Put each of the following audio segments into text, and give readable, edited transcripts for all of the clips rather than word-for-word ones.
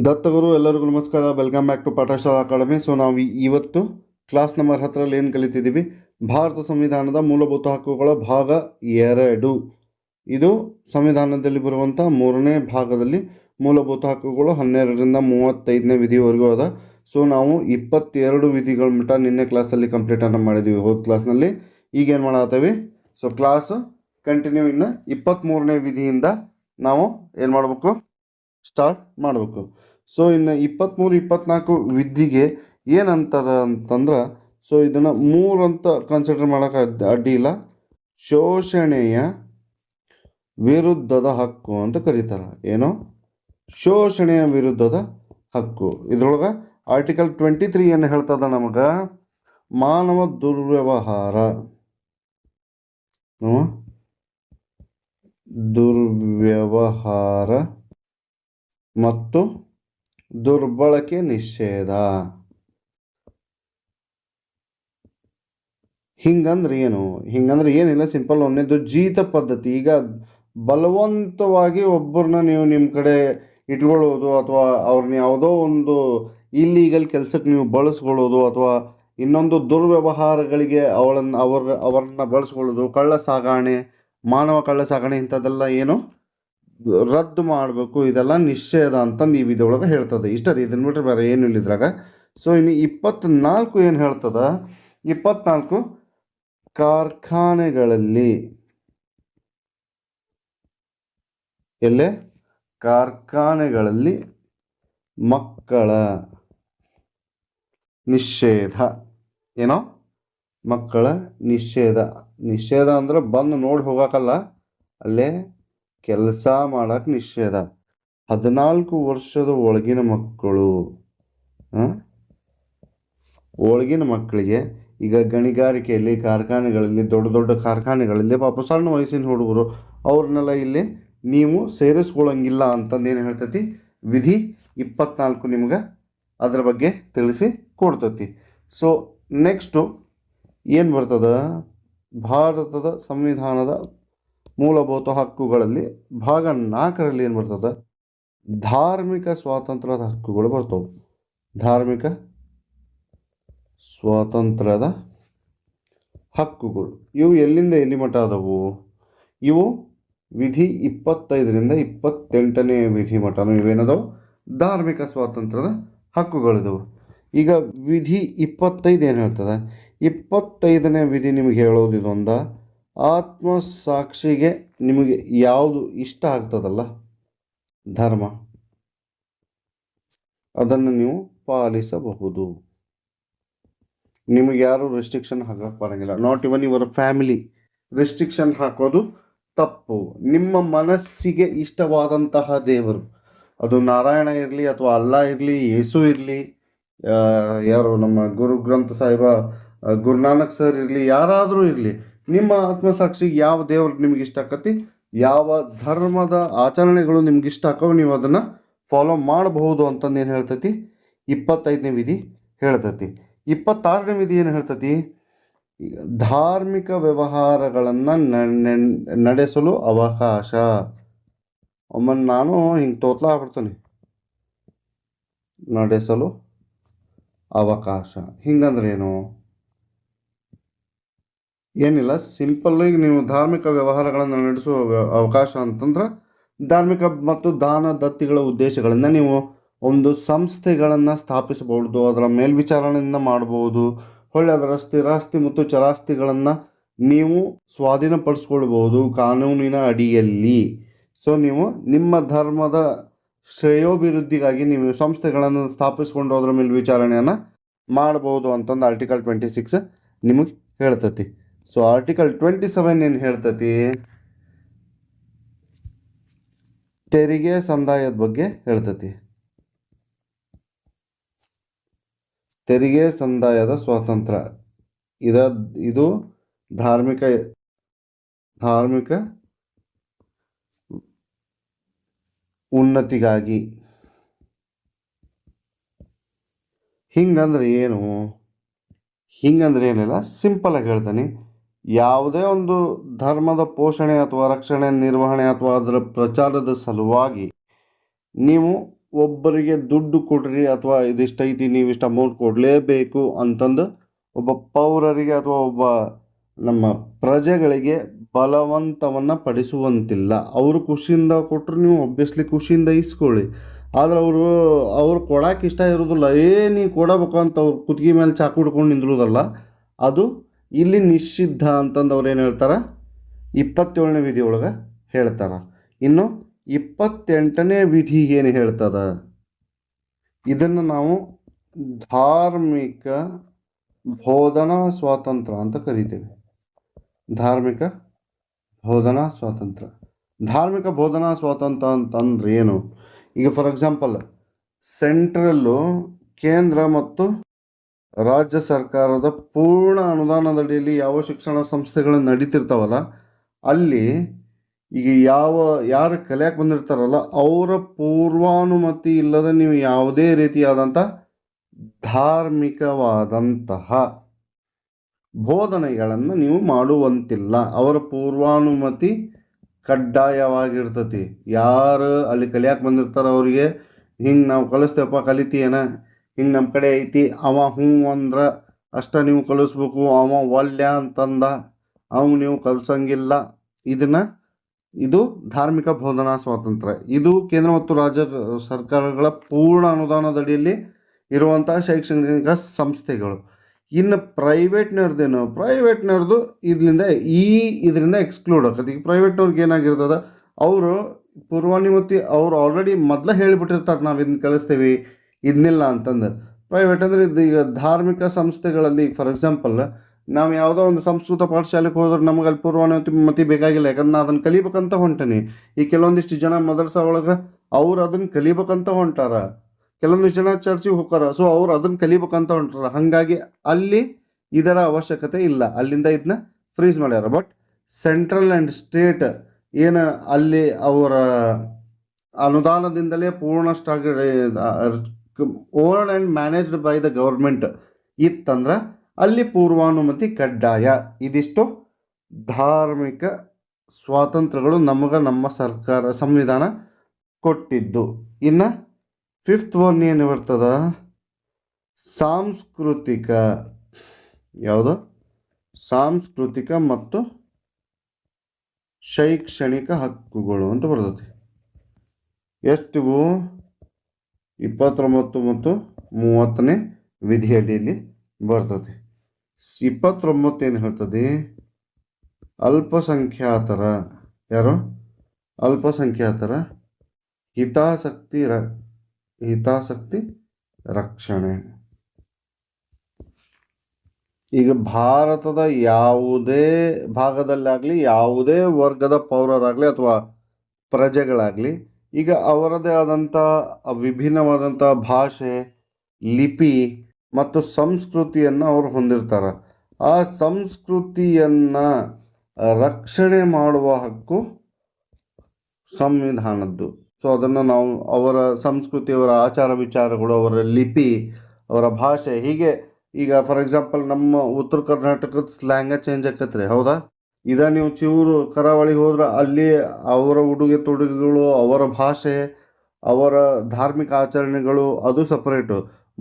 ದತ್ತಗುರು ಎಲ್ಲರಿಗೂ ನಮಸ್ಕಾರ. Welcome back to Pathashala academy. So ನಾವು ಇವತ್ತು ಕ್ಲಾಸ್ ನಂಬರ್ 10ರಲ್ಲಿ ಏನು ಕಲಿತಿದ್ದೀವಿ? ಭಾರತ ಸಂವಿಧಾನದ ಮೂಲಭೂತ ಹಕ್ಕುಗಳ ಭಾಗ 2. ಇದು ಸಂವಿಧಾನದಲ್ಲಿ ಬರುವಂಥ 3ನೇ ಭಾಗದಲ್ಲಿ ಮೂಲಭೂತ ಹಕ್ಕುಗಳು 12ರಿಂದ 35ನೇ ವಿಧಿವರೆಗೂ ಅದ. ಸೊ ನಾವು 22 ವಿಧಿಗಳ ಮಟ್ಟ ನಿನ್ನೆ ಕ್ಲಾಸಲ್ಲಿ ಕಂಪ್ಲೀಟನ್ನು ಮಾಡಿದ್ದೀವಿ, ಹೋದ ಕ್ಲಾಸ್ನಲ್ಲಿ. ಈಗೇನು ಮಾಡತ್ತೀವಿ? ಸೊ ಕ್ಲಾಸ್ ಕಂಟಿನ್ಯೂ ಇನ್ನು 23ನೇ ವಿಧಿಯಿಂದ ನಾವು ಏನು ಮಾಡಬೇಕು? ಸ್ಟಾರ್ಟ್ ಮಾಡಬೇಕು. ಸೊ ಇನ್ನು 23-24 ವಿಧಿಗೆ ಏನಂತಾರೆ ಅಂತಂದ್ರೆ, ಸೊ ಇದನ್ನು 3 ಅಂತ ಕನ್ಸಿಡರ್ ಮಾಡೋಕೆ ಅಡ್ಡಿ ಇಲ್ಲ. ಶೋಷಣೆಯ ವಿರುದ್ಧದ ಹಕ್ಕು ಅಂತ ಕರೀತಾರೆ. ಏನೋ ಶೋಷಣೆಯ ವಿರುದ್ಧದ ಹಕ್ಕು. ಇದ್ರೊಳಗೆ ಆರ್ಟಿಕಲ್ 23 ಏನು ಹೇಳ್ತದ ನಮಗೆ? ಮಾನವ ದುರ್ವ್ಯವಹಾರ ಮತ್ತು ದುರ್ಬಳಕೆ ನಿಷೇಧ. ಹಿಂಗಂದ್ರೆ ಏನು? ಹಿಂಗಂದ್ರೆ ಏನಿಲ್ಲ, ಸಿಂಪಲ್. ಒಂದೇದು ಜೀತ ಪದ್ಧತಿ. ಈಗ ಬಲವಂತವಾಗಿ ಒಬ್ಬರನ್ನ ನೀವು ನಿಮ್ಮ ಕಡೆ ಇಟ್ಕೊಳ್ಳೋದು, ಅಥವಾ ಅವ್ರನ್ನ ಯಾವುದೋ ಒಂದು ಇಲ್ಲೀಗಲ್ ಕೆಲಸಕ್ಕೆ ನೀವು ಬಳಸ್ಕೊಳ್ಳೋದು, ಅಥವಾ ಇನ್ನೊಂದು ದುರ್ವ್ಯವಹಾರಗಳಿಗೆ ಅವರನ್ನ ಬಳಸ್ಕೊಳ್ಳೋದು, ಕಳ್ಳ ಸಾಗಾಣೆ, ಮಾನವ ಕಳ್ಳ ಸಾಗಾಣೆ, ಇಂಥದ್ದೆಲ್ಲ ಏನು ರದ್ದು ಮಾಡಬೇಕು. ಇದೆಲ್ಲ ನಿಷೇಧ ಅಂತಂದು ಈ ವಿಧಿಯೊಳಗೆ ಹೇಳ್ತದೆ. ಇಷ್ಟ ರೀ, ಇದನ್ನ ಬಿಟ್ಟರೆ ಬೇರೆ ಏನು ಇಲ್ಲ ಇದ್ರಾಗ. ಸೊ ಇನ್ನು 24 ಏನು ಹೇಳ್ತದ? 24 ಕಾರ್ಖಾನೆಗಳಲ್ಲಿ, ಎಲ್ಲೇ ಕಾರ್ಖಾನೆಗಳಲ್ಲಿ ಮಕ್ಕಳ ನಿಷೇಧ. ಏನೋ ಮಕ್ಕಳ ನಿಷೇಧ. ನಿಷೇಧ ಅಂದ್ರೆ ಬಂದು ನೋಡಿ ಹೋಗಕ್ಕಲ್ಲ, ಅಲ್ಲೇ ಕೆಲಸ ಮಾಡೋಕೆ ನಿಷೇಧ. 14 ವರ್ಷದ ಒಳಗಿನ ಮಕ್ಕಳಿಗೆ ಈಗ ಗಣಿಗಾರಿಕೆಯಲ್ಲಿ, ಕಾರ್ಖಾನೆಗಳಲ್ಲಿ, ದೊಡ್ಡ ದೊಡ್ಡ ಕಾರ್ಖಾನೆಗಳಲ್ಲಿ ಪಾಪ ಸಣ್ಣ ವಯಸ್ಸಿನ ಹುಡುಗರು, ಅವ್ರನ್ನೆಲ್ಲ ಇಲ್ಲಿ ನೀವು ಸೇರಿಸ್ಕೊಳ್ಳಂಗಿಲ್ಲ ಅಂತಂದು ಏನು ಹೇಳ್ತೈತಿ ವಿಧಿ 24 ನಿಮ್ಗೆ ಅದ್ರ ಬಗ್ಗೆ ತಿಳಿಸಿ ಕೊಡ್ತೈತಿ. ಸೊ ನೆಕ್ಸ್ಟು ಏನು ಬರ್ತದ? ಭಾರತದ ಸಂವಿಧಾನದ ಮೂಲಭೂತ ಹಕ್ಕುಗಳಲ್ಲಿ ಭಾಗ 4ರಲ್ಲಿ ಏನು ಬರ್ತದೆ? ಧಾರ್ಮಿಕ ಸ್ವಾತಂತ್ರ್ಯದ ಹಕ್ಕುಗಳು ಬರ್ತವೆ. ಧಾರ್ಮಿಕ ಸ್ವಾತಂತ್ರ್ಯದ ಹಕ್ಕುಗಳು ಇವು ಎಲ್ಲಿಂದ ಎಲ್ಲಿ ಮಟ್ಟ ಆದವು? ಇವು ವಿಧಿ 25ರಿಂದ 28ನೇ ವಿಧಿ ಮಟ್ಟನೂ ಇವೇನದವು ಧಾರ್ಮಿಕ ಸ್ವಾತಂತ್ರ್ಯದ ಹಕ್ಕುಗಳಿದವು. ಈಗ ವಿಧಿ 25 ಏನು ಹೇಳ್ತದೆ? 25ನೇ ವಿಧಿ ನಿಮಗೆ ಹೇಳೋದು ಇದೊಂದ. ಆತ್ಮಸಾಕ್ಷಿಗೆ ನಿಮಗೆ ಯಾವುದು ಇಷ್ಟ ಆಗ್ತದಲ್ಲ ಧರ್ಮ, ಅದನ್ನು ನೀವು ಪಾಲಿಸಬಹುದು. ನಿಮಗೆ ಯಾರು ರೆಸ್ಟ್ರಿಕ್ಷನ್ ಹಾಕಕ್ಕೆ ಬರೋಂಗಿಲ್ಲ. Not even your family restriction ಹಾಕೋದು ತಪ್ಪು. ನಿಮ್ಮ ಮನಸ್ಸಿಗೆ ಇಷ್ಟವಾದಂತಹ ದೇವರು, ಅದು ನಾರಾಯಣ ಇರಲಿ, ಅಥವಾ ಅಲ್ಲಾ ಇರಲಿ, ಯೇಸು ಇರಲಿ, ಯಾರು ನಮ್ಮ ಗುರು ಗ್ರಂಥ ಸಾಹಿಬ ಗುರುನಾನಕ್ ಸರ್ ಇರಲಿ, ಯಾರಾದರೂ ಇರಲಿ, ನಿಮ್ಮ ಆತ್ಮಸಾಕ್ಷಿಗೆ ಯಾವ ದೇವ್ರು ನಿಮ್ಗೆ ಇಷ್ಟ ಆಕತಿ, ಯಾವ ಧರ್ಮದ ಆಚರಣೆಗಳು ನಿಮ್ಗೆ ಇಷ್ಟ ಆಕವು, ನೀವು ಅದನ್ನು ಫಾಲೋ ಮಾಡಬಹುದು ಅಂತಂದು ಏನು ಹೇಳ್ತೈತಿ 25ನೇ ವಿಧಿ ಹೇಳ್ತೈತಿ. 26ನೇ ವಿಧಿ ಏನು ಹೇಳ್ತೈತಿ? ಧಾರ್ಮಿಕ ವ್ಯವಹಾರಗಳನ್ನು ನಡೆಸಲು ಅವಕಾಶ. ಒಮ್ಮೆ ನಾನು ಹಿಂಗೆ ತೋತ್ಲಾ ಆಗ್ಬಿಡ್ತೀನಿ. ನಡೆಸಲು ಅವಕಾಶ ಹಿಂಗಂದ್ರೆ ಏನು? ಏನಿಲ್ಲ, ಸಿಂಪಲ್ಲಾಗಿ ನೀವು ಧಾರ್ಮಿಕ ವ್ಯವಹಾರಗಳನ್ನು ನಡೆಸುವ ಅವಕಾಶ ಅಂತಂದ್ರೆ, ಧಾರ್ಮಿಕ ಮತ್ತು ದಾನ ದತ್ತಿಗಳ ಉದ್ದೇಶಗಳಿಂದ ನೀವು ಒಂದು ಸಂಸ್ಥೆಗಳನ್ನು ಸ್ಥಾಪಿಸಬಹುದು, ಅದರ ಮೇಲ್ವಿಚಾರಣೆಯಿಂದ ಮಾಡ್ಬೋದು. ಹೊಳ್ಳಿ ಅದರ ಸ್ಥಿರಾಸ್ತಿ ಮತ್ತು ಚರಾಸ್ತಿಗಳನ್ನು ನೀವು ಸ್ವಾಧೀನಪಡಿಸ್ಕೊಳ್ಬೋದು ಕಾನೂನಿನ ಅಡಿಯಲ್ಲಿ. ಸೊ ನೀವು ನಿಮ್ಮ ಧರ್ಮದ ಶ್ರೇಯೋಭಿವೃದ್ಧಿಗಾಗಿ ನೀವು ಸಂಸ್ಥೆಗಳನ್ನು ಸ್ಥಾಪಿಸ್ಕೊಂಡು ಅದರ ಮೇಲ್ವಿಚಾರಣೆಯನ್ನು ಮಾಡ್ಬೋದು ಅಂತಂದು ಆರ್ಟಿಕಲ್ 26 ನಿಮಗೆ ಹೇಳ್ತತಿ. ಸೊ ಆರ್ಟಿಕಲ್ 27 ಏನು ಹೇಳ್ತತಿ? ತೆರಿಗೆ ಸಂದಾಯದ ಬಗ್ಗೆ ಹೇಳ್ತತಿ. ತೆರಿಗೆ ಸಂದಾಯದ ಸ್ವಾತಂತ್ರ್ಯ ಇದು ಧಾರ್ಮಿಕ ಉನ್ನತಿಗಾಗಿ. ಹಿಂಗಂದ್ರೆ ಏನು? ಹಿಂಗಂದ್ರೆ ಏನಿಲ್ಲ, ಸಿಂಪಲಾಗಿ ಹೇಳ್ತಾನೆ. ಯಾವುದೇ ಒಂದು ಧರ್ಮದ ಪೋಷಣೆ ಅಥವಾ ರಕ್ಷಣೆ, ನಿರ್ವಹಣೆ ಅಥವಾ ಅದರ ಪ್ರಚಾರದ ಸಲುವಾಗಿ ನೀವು ಒಬ್ಬರಿಗೆ ದುಡ್ಡು ಕೊಡ್ರಿ ಅಥವಾ ಇದಿಷ್ಟು ಐತಿ ನೀವು ಇಷ್ಟು ಅಮೌಂಟ್ ಕೊಡಲೇಬೇಕು ಅಂತಂದು ಒಬ್ಬ ಪೌರರಿಗೆ ಅಥವಾ ಒಬ್ಬ ನಮ್ಮ ಪ್ರಜೆಗಳಿಗೆ ಬಲವಂತವನ್ನು ಪಡಿಸುವಂತಿಲ್ಲ. ಅವರು ಖುಷಿಯಿಂದ ಕೊಟ್ಟರು ನೀವು ಒಬ್ವಿಯಸ್ಲಿ ಖುಷಿಯಿಂದ ಇಸ್ಕೊಳ್ಳಿ. ಆದ್ರೆ ಅವ್ರು ಕೊಡಕ್ಕೆ ಇಷ್ಟ ಇರೋದಿಲ್ಲ, ನೀವು ಕೊಡಬೇಕು ಅಂತ ಅವ್ರು ಕುತ್ತಿಗೆ ಮೇಲೆ ಚಾಕು ಹಿಡ್ಕೊಂಡು ನಿಂದಿರೋದಲ್ಲ, ಅದು ಇಲ್ಲಿ ನಿಷಿದ್ಧ ಅಂತಂದು ಅವ್ರು ಏನು ಹೇಳ್ತಾರೆ 27ನೇ ವಿಧಿ ಒಳಗೆ ಹೇಳ್ತಾರೆ. ಇನ್ನು 28ನೇ ವಿಧಿ ಏನು ಹೇಳ್ತದ, ಇದನ್ನು ನಾವು ಧಾರ್ಮಿಕ ಬೋಧನಾ ಸ್ವಾತಂತ್ರ್ಯ ಅಂತ ಕರಿತೇವೆ. ಧಾರ್ಮಿಕ ಬೋಧನಾ ಸ್ವಾತಂತ್ರ್ಯ. ಧಾರ್ಮಿಕ ಬೋಧನಾ ಸ್ವಾತಂತ್ರ್ಯ ಅಂತಂದ್ರೆ ಏನು? ಈಗ ಫಾರ್ ಎಕ್ಸಾಂಪಲ್ ಸೆಂಟ್ರಲ್ಲು ಕೇಂದ್ರ ಮತ್ತು ರಾಜ್ಯ ಸರ್ಕಾರದ ಪೂರ್ಣ ಅನುದಾನದಡಿಯಲ್ಲಿ ಯಾವ ಶಿಕ್ಷಣ ಸಂಸ್ಥೆಗಳು ನಡೀತಿರ್ತಾವಲ್ಲ, ಅಲ್ಲಿ ಈಗ ಯಾರು ಕಲಿಯಕ್ಕೆ ಬಂದಿರ್ತಾರಲ್ಲ ಅವರ ಪೂರ್ವಾನುಮತಿ ಇಲ್ಲದೆ ನೀವು ಯಾವುದೇ ರೀತಿಯಾದಂಥ ಧಾರ್ಮಿಕವಾದಂತಹ ಬೋಧನೆಗಳನ್ನು ನೀವು ಮಾಡುವಂತಿಲ್ಲ. ಅವರ ಪೂರ್ವಾನುಮತಿ ಕಡ್ಡಾಯವಾಗಿರ್ತತಿ. ಯಾರು ಅಲ್ಲಿ ಕಲಿಯಕ್ಕೆ ಬಂದಿರ್ತಾರೋ ಅವರಿಗೆ ಹಿಂಗೆ ನಾವು ಕಲಿಸ್ತೇವಪ್ಪ, ಕಲಿತೀಯನ, ಹಿಂಗೆ ನಮ್ಮ ಕಡೆ ಐತಿ, ಅವ ಹ್ಞೂ ಅಂದ್ರೆ ಅಷ್ಟ ನೀವು ಕಲಿಸ್ಬೇಕು, ಅವ ಒಲ್ಯ ಅಂತಂದ ಅವ ನೀವು ಕಲ್ಸಂಗಿಲ್ಲ. ಇದು ಧಾರ್ಮಿಕ ಬೋಧನಾ ಸ್ವಾತಂತ್ರ್ಯ. ಇದು ಕೇಂದ್ರ ಮತ್ತು ರಾಜ್ಯ ಸರ್ಕಾರಗಳ ಪೂರ್ಣ ಅನುದಾನದಡಿಯಲ್ಲಿ ಇರುವಂತಹ ಶೈಕ್ಷಣಿಕ ಸಂಸ್ಥೆಗಳು. ಇನ್ನು ಪ್ರೈವೇಟ್ನವ್ರದ್ದು ಇದರಿಂದ ಎಕ್ಸ್ಕ್ಲೂಡ್ ಆಕತಿ. ಈಗ ಪ್ರೈವೇಟ್ನವ್ರಿಗೆ ಏನಾಗಿರ್ತದ, ಅವರು ಪೂರ್ವಾನುಮತಿ ಅವ್ರು ಆಲ್ರೆಡಿ ಮೊದಲೇ ಹೇಳಿಬಿಟ್ಟಿರ್ತಾರೆ ನಾವು ಇದನ್ನ ಕಲಿಸ್ತೀವಿ ಇದನ್ನಿಲ್ಲ ಅಂತಂದು. ಪ್ರೈವೇಟ್ ಅಂದರೆ ಈಗ ಧಾರ್ಮಿಕ ಸಂಸ್ಥೆಗಳಲ್ಲಿ ಫಾರ್ ಎಕ್ಸಾಂಪಲ್ ನಾವು ಯಾವುದೋ ಒಂದು ಸಂಸ್ಕೃತ ಪಾಠಶಾಲೆಗೆ ಹೋದ್ರೆ ನಮಗೆ ಅಲ್ಲಿ ಪೂರ್ವಾನುಮತಿ ಬೇಕಾಗಿಲ್ಲ, ಯಾಕಂದ್ರೆ ನಾನು ಅದನ್ನು ಕಲಿಬೇಕಂತ ಹೊಂಟೇನಿ. ಈ ಕೆಲವೊಂದಿಷ್ಟು ಜನ ಮದರ್ಸಾ ಒಳಗೆ ಅವ್ರು ಅದನ್ನು ಕಲಿಬೇಕಂತ ಹೊಂಟಾರ, ಕೆಲವೊಂದಿಷ್ಟು ಜನ ಚರ್ಚಿಗೆ ಹೋಗ್ತಾರ, ಸೊ ಅವ್ರು ಅದನ್ನು ಕಲಿಬೇಕಂತ ಹೊಂಟಾರ. ಹಾಗಾಗಿ ಅಲ್ಲಿ ಇದರ ಅವಶ್ಯಕತೆ ಇಲ್ಲ, ಅಲ್ಲಿಂದ ಇದನ್ನ ಫ್ರೀಸ್ ಮಾಡ್ಯಾರ. ಬಟ್ ಸೆಂಟ್ರಲ್ ಆ್ಯಂಡ್ ಸ್ಟೇಟ್ ಏನು ಅಲ್ಲಿ ಅವರ ಅನುದಾನದಿಂದಲೇ ಪೂರ್ಣಷ್ಟಾಗಿ owned and managed by the government ಇತ್ತಂದ್ರೆ ಅಲ್ಲಿ ಪೂರ್ವಾನುಮತಿ ಕಡ್ಡಾಯ. ಇದಿಷ್ಟು ಧಾರ್ಮಿಕ ಸ್ವಾತಂತ್ರ್ಯಗಳು ನಮ್ಮ ಸಂವಿಧಾನ ಕೊಟ್ಟಿದ್ದು. ಇನ್ನು 5th ಒನ್ ಏನು ಬರ್ತದ, ಸಾಂಸ್ಕೃತಿಕ. ಯಾವುದು? ಸಾಂಸ್ಕೃತಿಕ ಮತ್ತು ಶೈಕ್ಷಣಿಕ ಹಕ್ಕುಗಳು ಅಂತ ಬರ್ತದೆ. ಎಷ್ಟಿವು? 29 ಮತ್ತು 30ನೇ ವಿಧಿಯಲ್ಲಿ ಬರ್ತದೆ. 29 ಏನು ಹೇಳ್ತದೆ, ಅಲ್ಪಸಂಖ್ಯಾತರ ಹಿತಾಸಕ್ತಿ ರಕ್ಷಣೆ. ಈಗ ಭಾರತದ ಯಾವುದೇ ಭಾಗದಲ್ಲಾಗಲಿ ಯಾವುದೇ ವರ್ಗದ ಪೌರರಾಗಲಿ ಅಥವಾ ಪ್ರಜೆಗಳಾಗಲಿ ಈಗ ಅವರದೇ ಆದಂಥ ವಿಭಿನ್ನವಾದಂಥ ಭಾಷೆ, ಲಿಪಿ ಮತ್ತು ಸಂಸ್ಕೃತಿಯನ್ನು ಅವರು ಹೊಂದಿರ್ತಾರೆ. ಆ ಸಂಸ್ಕೃತಿಯನ್ನು ರಕ್ಷಣೆ ಮಾಡುವ ಹಕ್ಕು ಸಂವಿಧಾನದ್ದು. ಸೊ ಅದನ್ನು ನಾವು ಅವರ ಸಂಸ್ಕೃತಿ, ಅವರ ಆಚಾರ ವಿಚಾರಗಳು, ಅವರ ಲಿಪಿ, ಅವರ ಭಾಷೆ, ಹೀಗೆ ಈಗ ಫಾರ್ ಎಕ್ಸಾಂಪಲ್ ನಮ್ಮ ಉತ್ತರ ಕರ್ನಾಟಕದ ಸ್ಲ್ಯಾಂಗ ಚೇಂಜ್ ಆಗ್ತೈತೆ ರೀ, ಹೌದಾ? ನೀವು ಚೂರು ಕರಾವಳಿಗೆ ಹೋದ್ರೆ ಅಲ್ಲಿ ಅವರ ಉಡುಗೆ ತೊಡುಗೆಗಳು, ಅವರ ಭಾಷೆ, ಅವರ ಧಾರ್ಮಿಕ ಆಚರಣೆಗಳು ಅದು ಸಪ್ರೇಟು.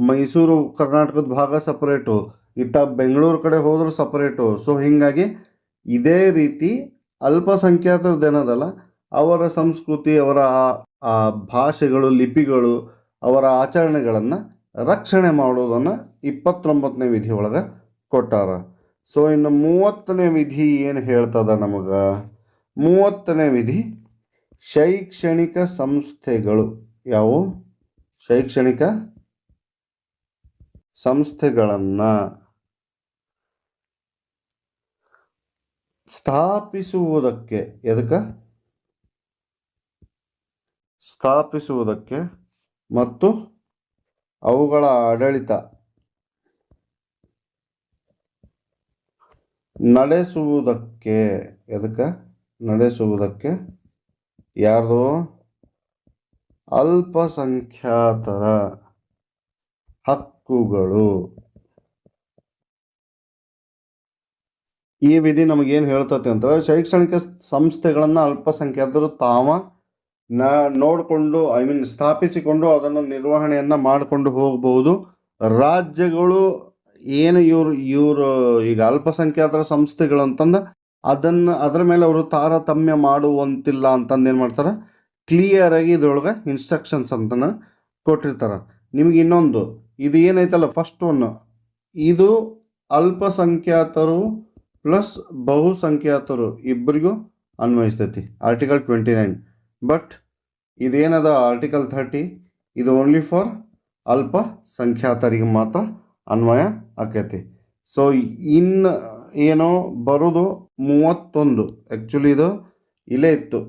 ಮೈಸೂರು ಕರ್ನಾಟಕದ ಭಾಗ ಸಪ್ರೇಟು, ಇತ್ತ ಬೆಂಗಳೂರು ಕಡೆ ಹೋದ್ರೆ ಸಪ್ರೇಟು. ಸೊ ಹೀಗಾಗಿ ಇದೇ ರೀತಿ ಅಲ್ಪಸಂಖ್ಯಾತರದ್ದೇನದಲ್ಲ ಅವರ ಸಂಸ್ಕೃತಿ, ಅವರ ಆ ಭಾಷೆಗಳು, ಲಿಪಿಗಳು, ಅವರ ಆಚರಣೆಗಳನ್ನು ರಕ್ಷಣೆ ಮಾಡೋದನ್ನು 29ನೇ ವಿಧಿ ಒಳಗೆ ಕೊಟ್ಟಾರ. ಸೊ ಇನ್ನು 30ನೇ ವಿಧಿ ಏನು ಹೇಳ್ತದ ನಮಗೆ? 30ನೇ ವಿಧಿ ಶೈಕ್ಷಣಿಕ ಸಂಸ್ಥೆಗಳು. ಯಾವುವು? ಶೈಕ್ಷಣಿಕ ಸಂಸ್ಥೆಗಳನ್ನು ಸ್ಥಾಪಿಸುವುದಕ್ಕೆ ಮತ್ತು ಅವುಗಳ ಆಡಳಿತ ನಡೆಸುವುದಕ್ಕೆ ಯಾರ್ದು? ಅಲ್ಪಸಂಖ್ಯಾತರ ಹಕ್ಕುಗಳು. ಈ ವಿಧಿ ನಮಗೇನು ಹೇಳ್ತತೆ ಅಂತ, ಶೈಕ್ಷಣಿಕ ಸಂಸ್ಥೆಗಳನ್ನು ಅಲ್ಪಸಂಖ್ಯಾತರು ತಾವ ನೋಡಿಕೊಂಡು ಸ್ಥಾಪಿಸಿಕೊಂಡು ಅದನ್ನು ನಿರ್ವಹಣೆಯನ್ನು ಮಾಡಿಕೊಂಡು ಹೋಗಬಹುದು. ರಾಜ್ಯಗಳು ಏನು ಇವರು ಈಗ ಅಲ್ಪಸಂಖ್ಯಾತರ ಸಂಸ್ಥೆಗಳು ಅಂತಂದು ಅದರ ಮೇಲೆ ಅವರು ತಾರತಮ್ಯ ಮಾಡುವಂತಿಲ್ಲ ಅಂತಂದು ಏನು ಮಾಡ್ತಾರೆ, ಕ್ಲಿಯರಾಗಿ ಇದ್ರೊಳಗೆ ಇನ್ಸ್ಟ್ರಕ್ಷನ್ಸ್ ಅಂತನ ಕೊಟ್ಟಿರ್ತಾರೆ. ನಿಮಗೆ ಇನ್ನೊಂದು ಇದು ಏನೈತಲ್ಲ ಫಸ್ಟ್ ಒನ್, ಇದು ಅಲ್ಪಸಂಖ್ಯಾತರು ಪ್ಲಸ್ ಬಹುಸಂಖ್ಯಾತರು ಇಬ್ಬರಿಗೂ ಅನ್ವಯಿಸ್ತೈತಿ ಆರ್ಟಿಕಲ್ 29. ಬಟ್ ಇದೇನದ ಆರ್ಟಿಕಲ್ 30 ಇದು ಓನ್ಲಿ ಫಾರ್ ಅಲ್ಪಸಂಖ್ಯಾತರಿಗೆ ಮಾತ್ರ ಅನ್ವಯ ಆಕೈತಿ. ಸೊ ಇನ್ನು ಏನೋ ಬರೋದು 31, ಆ್ಯಕ್ಚುಲಿ ಇದು ಇಲ್ಲೇ ಇತ್ತು,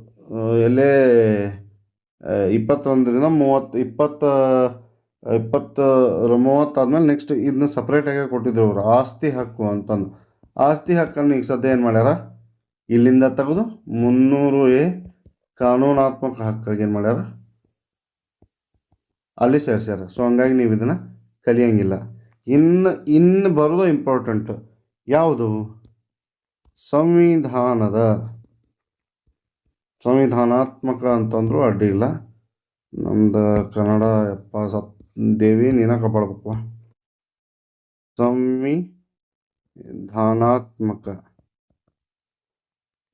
ಎಲ್ಲೇ 21ರಿಂದ 30 ಆದಮೇಲೆ ನೆಕ್ಸ್ಟ್ ಇದನ್ನ ಸಪ್ರೇಟಾಗಿ ಕೊಟ್ಟಿದ್ರು ಅವರು, ಆಸ್ತಿ ಹಕ್ಕು ಅಂತಂದು. ಆಸ್ತಿ ಹಕ್ಕನ್ನು ಈಗ ಸದ್ಯ ಏನು ಮಾಡ್ಯಾರ, ಇಲ್ಲಿಂದ ತೆಗೆದು 300A ಕಾನೂನಾತ್ಮಕ ಹಕ್ಕಾಗಿ ಏನು ಮಾಡ್ಯಾರ ಅಲ್ಲಿ ಸೇರಿಸ್ಯಾರ. ಸೊ ಹಂಗಾಗಿ ನೀವು ಇದನ್ನು ಕಲಿಯಂಗಿಲ್ಲ. ಇನ್ನು ಬರೋದು ಇಂಪಾರ್ಟೆಂಟ್ ಯಾವುದು, ಸಂವಿಧಾನಾತ್ಮಕ ಅಂತಂದ್ರೂ ಅಡ್ಡಿ ಇಲ್ಲ. ನಮ್ದು ಕನ್ನಡ ದೇವಿ ನೀನ ಕಾಪಾಡ್ಬೇಕು. ಸಂವಿಧಾನಾತ್ಮಕ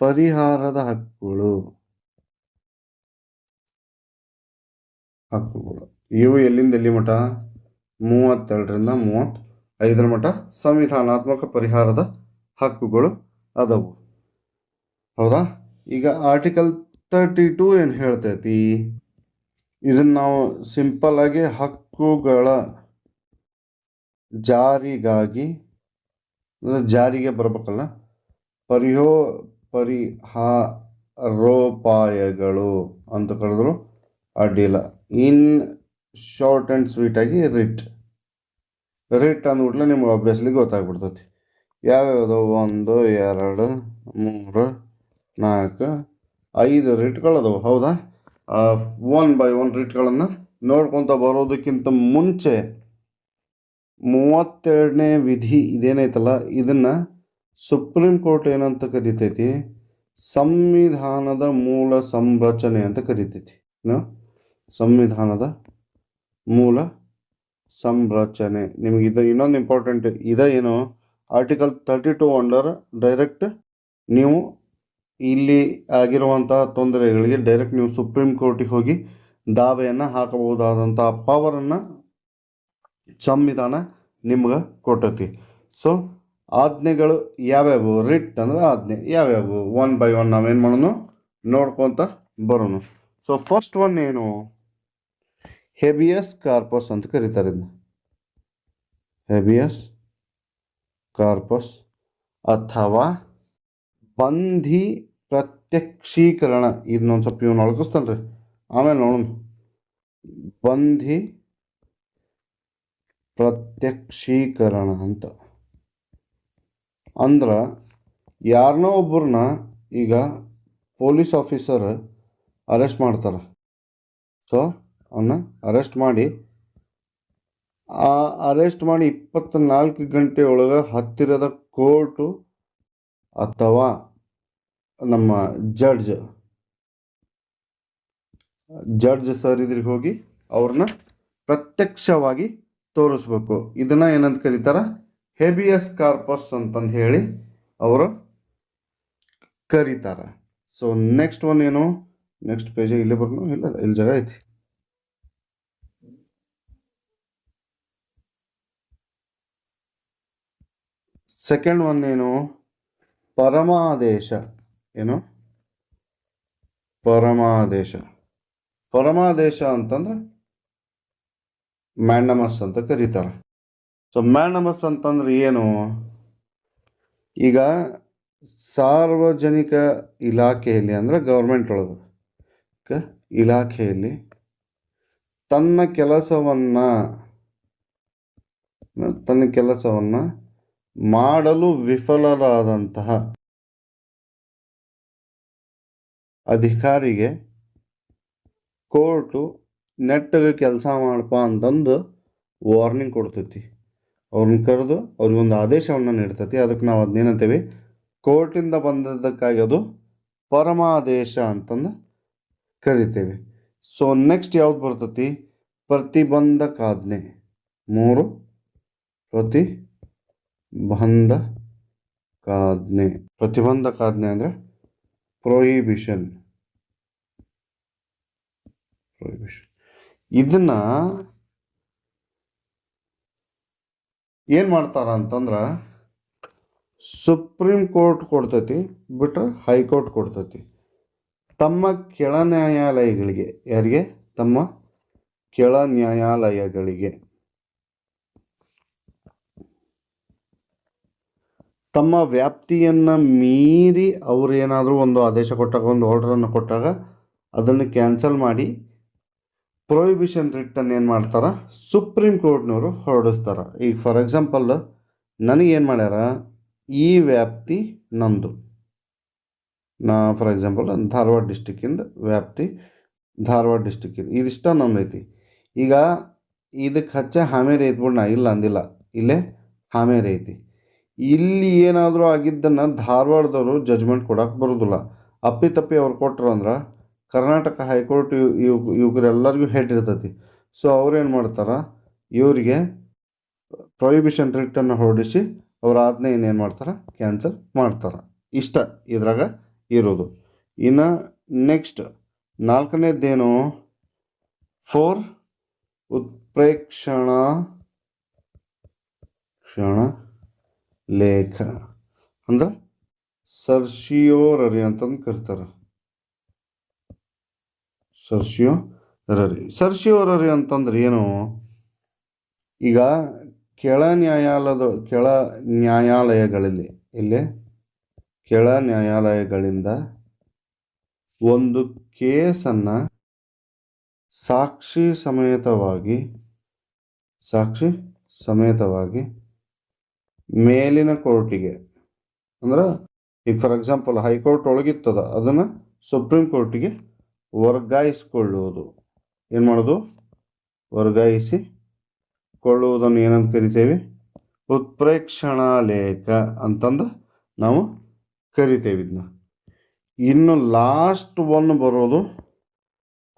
ಪರಿಹಾರದ ಹಕ್ಕುಗಳು ಇವು ಎಲ್ಲಿಂದ ಎಲ್ಲಿ ಮಠ, 32ರಿಂದ 35 ಮಠ ಸಂವಿಧಾನಾತ್ಮಕ ಪರಿಹಾರದ ಹಕ್ಕುಗಳು ಅದವು. ಹೌದಾ? ಈಗ ಆರ್ಟಿಕಲ್ 32 ಏನು ಹೇಳ್ತೈತಿ, ಇದನ್ನು ನಾವು ಸಿಂಪಲ್ ಆಗಿ ಹಕ್ಕುಗಳ ಜಾರಿಗೆ ಬರಬೇಕಲ್ಲ, ಪರಿಹಾರೋಪಾಯಗಳು ಅಂತ ಕರೆದ್ರು ಅಡ್ಡಿಲ್ಲ. ಇನ್ ಶಾರ್ಟ್ ಆ್ಯಂಡ್ ಸ್ವೀಟಾಗಿ ರಿಟ್ ಅಂದ್ಬಿಟ್ಲೆ ನಿಮ್ಗೆ ಆಬ್ವಿಯಸ್ಲಿ ಗೊತ್ತಾಗ್ಬಿಡ್ತೈತಿ ಯಾವ್ಯಾವುದು. 1 2 3 4 5 ರಿಟ್ಗಳದವು. ಹೌದಾ? 1 by 1 ರಿಟ್ಗಳನ್ನು ನೋಡ್ಕೊತ ಬರೋದಕ್ಕಿಂತ ಮುಂಚೆ 32ನೇ ವಿಧಿ ಇದೇನೈತಲ್ಲ, ಇದನ್ನು ಸುಪ್ರೀಂ ಕೋರ್ಟ್ ಏನಂತ ಕರಿತೈತಿ, ಸಂವಿಧಾನದ ಮೂಲ ಸಂರಚನೆ ಅಂತ ಕರಿತೈತಿ. ಸಂವಿಧಾನದ ಮೂಲ ಸಂರಚನೆ. ನಿಮಗೆ ಇನ್ನೊಂದು ಇಂಪಾರ್ಟೆಂಟ್ ಏನು, ಆರ್ಟಿಕಲ್ 32 ಅಂಡರ್ ಡೈರೆಕ್ಟ್ ನೀವು ಇಲ್ಲಿ ಆಗಿರುವಂತಹ ತೊಂದರೆಗಳಿಗೆ ಡೈರೆಕ್ಟ್ ನೀವು ಸುಪ್ರೀಂ ಕೋರ್ಟಿಗೆ ಹೋಗಿ ದಾವೆಯನ್ನು ಹಾಕಬಹುದಾದಂಥ ಪವರನ್ನು ಸಂವಿಧಾನ ನಿಮ್ಗೆ ಕೊಟ್ಟೈತಿ. ಸೊ ಆಜ್ಞೆಗಳು ಯಾವ್ಯಾವು, ರಿಟ್ ಅಂದ್ರೆ ಆಜ್ಞೆ ಯಾವ್ಯಾವು, 1 by 1 ನಾವೇನು ಮಾಡೋಣ ನೋಡ್ಕೊತ ಬರೋಣ. ಸೊ ಫಸ್ಟ್ ಒನ್ ಏನು, ಹೆಬಿಯಸ್ ಕಾರ್ಪಸ್ ಅಂತ ಕರೀತಾರೆ. ಇದನ್ನ ಹೆಬಿಯಸ್ ಕಾರ್ಪಸ್ ಅಥವಾ ಬಂಧಿ ಪ್ರತ್ಯಕ್ಷೀಕರಣ. ಇದನ್ನೊಂದು ಸ್ವಲ್ಪ ಇವನು ಒಳಗಿಸ್ತಾನೆ ರೀ, ಆಮೇಲೆ ನೋಡೋಣ. ಬಂಧಿ ಪ್ರತ್ಯಕ್ಷೀಕರಣ ಅಂತ ಅಂದ್ರೆ ಯಾರನ್ನೋ ಒಬ್ಬರನ್ನ ಈಗ ಪೊಲೀಸ್ ಆಫೀಸರ್ ಅರೆಸ್ಟ್ ಮಾಡ್ತಾರೆ. ಸೊ ಅವನ್ನ ಅರೆಸ್ಟ್ ಮಾಡಿ 24 ಗಂಟೆ ಒಳಗೆ ಹತ್ತಿರದ ಕೋರ್ಟು ಅಥವಾ ನಮ್ಮ ಜಡ್ಜ್ ಸರ್ ಇದ್ರಿಗೆ ಹೋಗಿ ಅವ್ರನ್ನ ಪ್ರತ್ಯಕ್ಷವಾಗಿ ತೋರಿಸ್ಬೇಕು. ಇದನ್ನು ಏನಂತ ಕರೀತಾರೆ, ಹೆಬಿಯಸ್ ಕಾರ್ಪಸ್ ಅಂತಂದು ಹೇಳಿ ಅವರು ಕರೀತಾರೆ. ಸೊ ನೆಕ್ಸ್ಟ್ ಒನ್ ಏನು, ನೆಕ್ಸ್ಟ್ ಪೇಜಿಗೆ ಇಲ್ಲೇ ಬರ್ನು, ಇಲ್ಲ ಇಲ್ಲಿ ಜಾಗ ಐತಿ. ಸೆಕೆಂಡ್ ಒನ್ ಏನು, ಪರಮಾದೇಶ. ಏನು, ಪರಮಾದೇಶ ಅಂತಂದ್ರೆ ಮ್ಯಾಂಡಮಸ್ ಅಂತ ಕರೀತಾರೆ. ಸೊ ಮ್ಯಾಂಡಮಸ್ ಅಂತಂದ್ರೆ ಏನು, ಈಗ ಸಾರ್ವಜನಿಕ ಇಲಾಖೆಯಲ್ಲಿ ಅಂದರೆ ಗೌರ್ಮೆಂಟ್ ಒಳಗೆ ಇಲಾಖೆಯಲ್ಲಿ ತನ್ನ ಕೆಲಸವನ್ನು ಮಾಡಲು ವಿಫಲರಾದಂತಹ ಅಧಿಕಾರಿಗೆ ಕೋರ್ಟು ನೆಟ್ಟಗೆ ಕೆಲಸ ಮಾಡಪ್ಪ ಅಂತಂದು ವಾರ್ನಿಂಗ್ ಕೊಡ್ತೈತಿ. ಅವ್ರನ್ನ ಕರೆದು ಅವ್ರಿಗೊಂದು ಆದೇಶವನ್ನು ನೀಡ್ತೈತಿ. ಅದಕ್ಕೆ ನಾವು ಅದನ್ನೇನಂತೇವೆ, ಕೋರ್ಟಿಂದ ಬಂದದ್ದಕ್ಕಾಗಿ ಅದು ಪರಮಾದೇಶ ಅಂತಂದು ಕರಿತೇವೆ. ಸೊ ನೆಕ್ಸ್ಟ್ ಯಾವ್ದು ಬರ್ತೈತಿ? ಪ್ರತಿಬಂಧಕಾಜ್ಞೆ. 3 ಪ್ರತಿಬಂಧಕಾಜ್ಞೆ. ಪ್ರತಿಬಂಧಕಾಜ್ಞೆ ಅಂದರೆ ಪ್ರೊಹಿಬಿಷನ್. ಇದನ್ನ ಏನು ಮಾಡ್ತಾರ ಅಂತಂದ್ರೆ ಸುಪ್ರೀಂ ಕೋರ್ಟ್ ಕೊಡ್ತೈತಿ, ಬಿಟ್ರೆ ಹೈಕೋರ್ಟ್ ಕೊಡ್ತೈತಿ. ತಮ್ಮ ಕೆಳ ನ್ಯಾಯಾಲಯಗಳಿಗೆ, ಯಾರಿಗೆ? ತಮ್ಮ ಕೆಳ ನ್ಯಾಯಾಲಯಗಳಿಗೆ ತಮ್ಮ ವ್ಯಾಪ್ತಿಯನ್ನು ಮೀರಿ ಅವರು ಏನಾದರೂ ಒಂದು ಆದೇಶ ಕೊಟ್ಟಾಗ, ಒಂದು ಆರ್ಡ್ರನ್ನು ಕೊಟ್ಟಾಗ ಅದನ್ನು ಕ್ಯಾನ್ಸಲ್ ಮಾಡಿ ಪ್ರೊಹಿಬಿಷನ್ ರಿಟ್ಟನ್ನು ಏನು ಮಾಡ್ತಾರೆ? ಸುಪ್ರೀಂ ಕೋರ್ಟ್ನವರು ಹೊರಡಿಸ್ತಾರೆ. ಈಗ ಫಾರ್ ಎಕ್ಸಾಂಪಲ್ ನನಗೇನು ಮಾಡ್ಯಾರ, ಈ ವ್ಯಾಪ್ತಿ ನಂದು, ಫಾರ್ ಎಕ್ಸಾಂಪಲ್ ಧಾರವಾಡ ಡಿಸ್ಟಿಕ್ಕಿಂದ ವ್ಯಾಪ್ತಿ, ಧಾರವಾಡ ಡಿಸ್ಟಿಕ್ಕಿಂದ ಇದಿಷ್ಟ ನಂದೈತಿ. ಈಗ ಇದಕ್ಕೆ ಹಚ್ಚ ಹಾಮೇರಿ ಐತಿ ಬಿಡು, ನಾ ಇಲ್ಲ ಅಂದಿಲ್ಲ, ಇಲ್ಲೇ ಹಾಮೇರಿ ಐತಿ. ಇಲ್ಲಿ ಏನಾದರೂ ಆಗಿದ್ದನ್ನು ಧಾರವಾಡದವರು ಜಜ್ಮೆಂಟ್ ಕೊಡೋಕೆ ಬರೋದಿಲ್ಲ. ಅಪ್ಪಿತಪ್ಪಿ ಅವ್ರು ಕೊಟ್ಟರು ಅಂದ್ರೆ ಕರ್ನಾಟಕ ಹೈಕೋರ್ಟ್ ಇವ್ರಿಗೆಲ್ಲರಿಗೂ ಹೆಡ್ ಇರ್ತೈತಿ. ಸೊ ಅವ್ರೇನು ಮಾಡ್ತಾರೆ, ಇವರಿಗೆ ಪ್ರೊಹಿಬಿಷನ್ ರಿಟ್ಟನ್ನು ಹೊರಡಿಸಿ ಅವ್ರ ಆಜ್ಞೆ ಏನೇನು ಮಾಡ್ತಾರೆ? ಕ್ಯಾನ್ಸಲ್ ಮಾಡ್ತಾರೆ. ಇಷ್ಟ ಇದ್ರಾಗ ಇರೋದು. ಇನ್ನು ನೆಕ್ಸ್ಟ್ 4ನೇದ್ದೇನು? 4 ಉತ್ಪ್ರೇಕ್ಷಣ ಲೇಖ ಅಂದ್ರೆ ಸರ್ಶಿಯೋರರಿ ಅಂತಂದು ಕರಿತಾರೆ. ಸರ್ಶಿಯೋರರಿ ಅಂತಂದ್ರೆ ಏನು? ಈಗ ಕೆಳ ನ್ಯಾಯಾಲಯಗಳಲ್ಲಿ, ಇಲ್ಲಿ ಕೆಳ ನ್ಯಾಯಾಲಯಗಳಿಂದ ಒಂದು ಕೇಸನ್ನು ಸಾಕ್ಷಿ ಸಮೇತವಾಗಿ ಮೇಲಿನ ಕೋರ್ಟಿಗೆ, ಅಂದ್ರೆ ಈಗ ಫಾರ್ ಎಕ್ಸಾಂಪಲ್ ಹೈಕೋರ್ಟ್ ಒಳಗಿತ್ತದ ಅದನ್ನು ಸುಪ್ರೀಂ ಕೋರ್ಟಿಗೆ ವರ್ಗಾಯಿಸಿಕೊಳ್ಳುವುದು. ಏನು ಮಾಡೋದು? ವರ್ಗಾಯಿಸಿಕೊಳ್ಳುವುದನ್ನು ಏನಂತ ಕರಿತೇವೆ? ಉತ್ಪ್ರೇಕ್ಷಣಾ ಲೇಖ ಅಂತಂದು ನಾವು ಕರಿತೇವೆ ಇದನ್ನ. ಇನ್ನು ಲಾಸ್ಟ್ ಒನ್ ಬರೋದು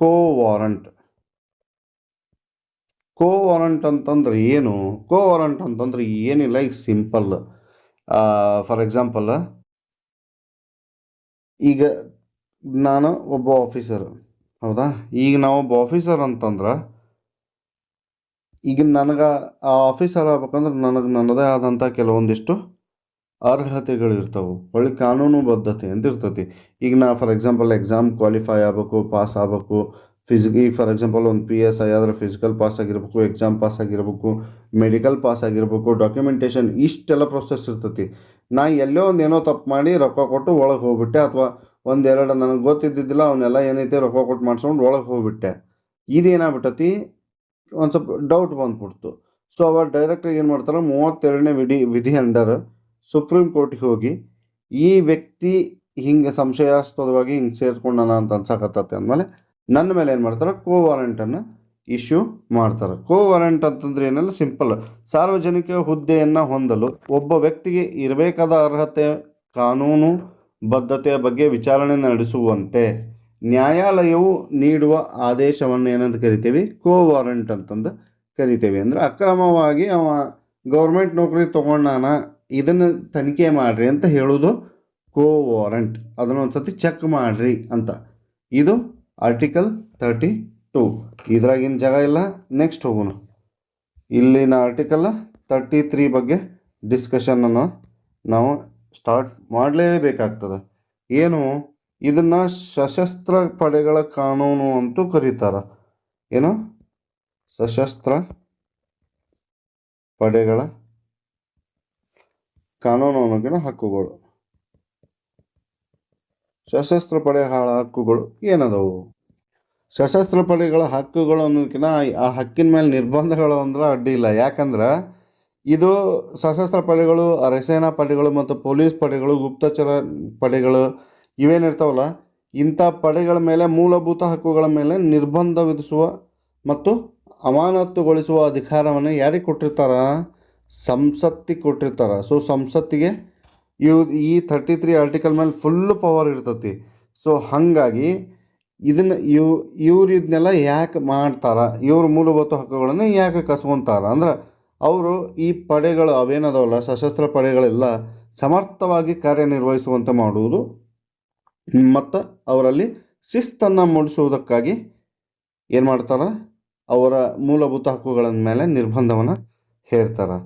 ಕೋ ವಾರಂಟ್. ಕೋ ವಾರಂಟ್ ಅಂತಂದ್ರೆ ಏನು? ಕೋ ವಾರಂಟ್ ಅಂತಂದ್ರೆ ಏನಿಲ್ಲ, ಈಗ ಸಿಂಪಲ್. ಫಾರ್ ಎಕ್ಸಾಂಪಲ್ ಈಗ ನಾನು ಒಬ್ಬ ಆಫೀಸರು, ಹೌದಾ? ಈಗ ನಾವೊಬ್ಬ ಆಫೀಸರ್ ಅಂತಂದ್ರೆ ಈಗ ನನಗೆ ಆ ಆಫೀಸರ್ ಆಗ್ಬೇಕಂದ್ರೆ ನನಗೆ ನನ್ನದೇ ಆದಂಥ ಕೆಲವೊಂದಿಷ್ಟು ಅರ್ಹತೆಗಳು ಇರ್ತವೆ, ಒಳ್ಳೆ ಕಾನೂನು ಬದ್ಧತೆ ಅಂತ ಇರ್ತೈತಿ. ಈಗ ನಾ ಫಾರ್ ಎಕ್ಸಾಂಪಲ್ ಎಕ್ಸಾಮ್ ಕ್ವಾಲಿಫೈ ಆಗಬೇಕು, ಪಾಸ್ ಆಗಬೇಕು. ಈಗ ಫಾರ್ ಎಕ್ಸಾಂಪಲ್ ಒಂದು PSI ಆದರೆ ಫಿಸಿಕಲ್ ಪಾಸ್ ಆಗಿರ್ಬೇಕು, ಎಕ್ಸಾಮ್ ಪಾಸ್ ಆಗಿರ್ಬೇಕು, ಮೆಡಿಕಲ್ ಪಾಸ್ ಆಗಿರ್ಬೇಕು, ಡಾಕ್ಯುಮೆಂಟೇಷನ್, ಇಷ್ಟೆಲ್ಲ ಪ್ರೊಸೆಸ್ ಇರ್ತೈತಿ. ನಾ ಎಲ್ಲೋ ಒಂದು ಏನೋ ತಪ್ಪು ಮಾಡಿ ರೊಕ್ಕ ಕೊಟ್ಟು ಒಳಗೆ ಹೋಗ್ಬಿಟ್ಟೆ, ಅಥವಾ ಒಂದೆರಡು ನನಗೆ ಗೊತ್ತಿದ್ದಿದ್ದಿಲ್ಲ ಅವನ್ನೆಲ್ಲ ಏನೈತೆ ರೊಕ್ಕ ಕೊಟ್ಟು ಮಾಡ್ಸ್ಕೊಂಡು ಒಳಗೆ ಹೋಗ್ಬಿಟ್ಟೆ. ಇದೇನಾಗ್ಬಿಟ್ಟತಿ, ಒಂದು ಸ್ವಲ್ಪ ಡೌಟ್ ಬಂದ್ಬಿಡ್ತು. ಸೊ ಅವಾಗ ಡೈರೆಕ್ಟಾಗಿ ಏನು ಮಾಡ್ತಾರೆ, 32ನೇ ವಿಧಿ ಅಂಡರ್ ಸುಪ್ರೀಂ ಕೋರ್ಟಿಗೆ ಹೋಗಿ ಈ ವ್ಯಕ್ತಿ ಹಿಂಗೆ ಸಂಶಯಾಸ್ಪದವಾಗಿ ಹಿಂಗೆ ಸೇರಿಸ್ಕೊಂಡಾನ ಅಂತ ಅನ್ಸಕತ್ತತ್ತೆ ಅಂದಮೇಲೆ ನನ್ನ ಮೇಲೆ ಏನು ಮಾಡ್ತಾರೆ? ಕೋ ವಾರಂಟನ್ನು ಇಶ್ಯೂ ಮಾಡ್ತಾರೆ. ಕೋ ವಾರಂಟ್ ಅಂತಂದ್ರೆ ಏನೆಲ್ಲ ಸಿಂಪಲ್. ಸಾರ್ವಜನಿಕ ಹುದ್ದೆಯನ್ನು ಹೊಂದಲು ಒಬ್ಬ ವ್ಯಕ್ತಿಗೆ ಇರಬೇಕಾದ ಅರ್ಹತೆ, ಕಾನೂನು ಬದ್ಧತೆಯ ಬಗ್ಗೆ ವಿಚಾರಣೆ ನಡೆಸುವಂತೆ ನ್ಯಾಯಾಲಯವು ನೀಡುವ ಆದೇಶವನ್ನು ಏನಂತ ಕರಿತೇವೆ? ಕೋ ವಾರಂಟ್ ಅಂತಂದು ಕರಿತೇವೆ. ಅಂದರೆ ಅಕ್ರಮವಾಗಿ ಅವ ಗೌರ್ಮೆಂಟ್ ನೌಕರಿ ತೊಗೊಂಡಾನ, ಇದನ್ನು ತನಿಖೆ ಮಾಡಿರಿ ಅಂತ ಹೇಳೋದು ಕೋ ವಾರಂಟ್. ಅದನ್ನು ಒಂದು ಸತಿ ಚೆಕ್ ಮಾಡಿರಿ ಅಂತ. ಇದು ಆರ್ಟಿಕಲ್ 32. ಇದ್ರಾಗಿನ ಜಾಗ ಇಲ್ಲ. ನೆಕ್ಸ್ಟ್ ಹೋಗೋಣ. ಇಲ್ಲಿನ ಆರ್ಟಿಕಲ್ 33 ಬಗ್ಗೆ ಡಿಸ್ಕಷನನ್ನು ನಾವು ಸ್ಟಾರ್ಟ್ ಮಾಡಲೇಬೇಕಾಗ್ತದೆ. ಏನು? ಇದನ್ನು ಸಶಸ್ತ್ರ ಪಡೆಗಳ ಕಾನೂನು ಅಂತೂ ಕರೀತಾರೆ. ಏನು? ಸಶಸ್ತ್ರ ಪಡೆಗಳ ಕಾನೂನು ಅನ್ನೋಕಿನ ಹಕ್ಕುಗಳು. ಸಶಸ್ತ್ರ ಪಡೆಗಳ ಹಕ್ಕುಗಳು ಏನದವು? ಸಶಸ್ತ್ರ ಪಡೆಗಳ ಹಕ್ಕುಗಳು ಅನ್ನೋದಕ್ಕಿಂತ ಆ ಹಕ್ಕಿನ ಮೇಲೆ ನಿರ್ಬಂಧಗಳು ಅಂದ್ರೆ ಅಡ್ಡಿ ಇಲ್ಲ. ಯಾಕಂದ್ರೆ ಇದು ಸಶಸ್ತ್ರ ಪಡೆಗಳು, ಅರೆಸೇನಾ ಪಡೆಗಳು ಮತ್ತು ಪೊಲೀಸ್ ಪಡೆಗಳು, ಗುಪ್ತಚರ ಪಡೆಗಳು ಇವೇನಿರ್ತಾವಲ್ಲ, ಇಂಥ ಪಡೆಗಳ ಮೇಲೆ ಮೂಲಭೂತ ಹಕ್ಕುಗಳ ಮೇಲೆ ನಿರ್ಬಂಧ ವಿಧಿಸುವ ಮತ್ತು ಅಮಾನತುಗೊಳಿಸುವ ಅಧಿಕಾರವನ್ನು ಯಾರಿಗೆ ಕೊಟ್ಟಿರ್ತಾರ? ಸಂಸತ್ತಿಗೆ ಕೊಟ್ಟಿರ್ತಾರೆ. ಸೊ ಸಂಸತ್ತಿಗೆ ಈ 33 ಆರ್ಟಿಕಲ್ ಮೇಲೆ ಫುಲ್ ಪವರ್ ಇರ್ತೈತಿ. ಸೊ ಹಾಗಾಗಿ ಇದನ್ನು ಇವ್ರು ಇದನ್ನೆಲ್ಲ ಯಾಕೆ ಮಾಡ್ತಾರ, ಇವ್ರ ಮೂಲಭೂತ ಹಕ್ಕುಗಳನ್ನು ಯಾಕೆ ಕಸ್ಕೊಂತಾರ ಅಂದ್ರೆ ಅವರು ಈ ಪಡೆಗಳು ಅವೇನದವಲ್ಲ ಸಶಸ್ತ್ರ ಪಡೆಗಳೆಲ್ಲ ಸಮರ್ಥವಾಗಿ ಕಾರ್ಯನಿರ್ವಹಿಸುವಂತೆ ಮಾಡುವುದು ಮತ್ತು ಅವರಲ್ಲಿ ಶಿಸ್ತನ್ನು ಮೂಡಿಸುವುದಕ್ಕಾಗಿ ಏನು ಮಾಡ್ತಾರೆ, ಅವರ ಮೂಲಭೂತ ಹಕ್ಕುಗಳ ಮೇಲೆ ನಿರ್ಬಂಧವನ್ನು ಹೇರ್ತಾರೆ.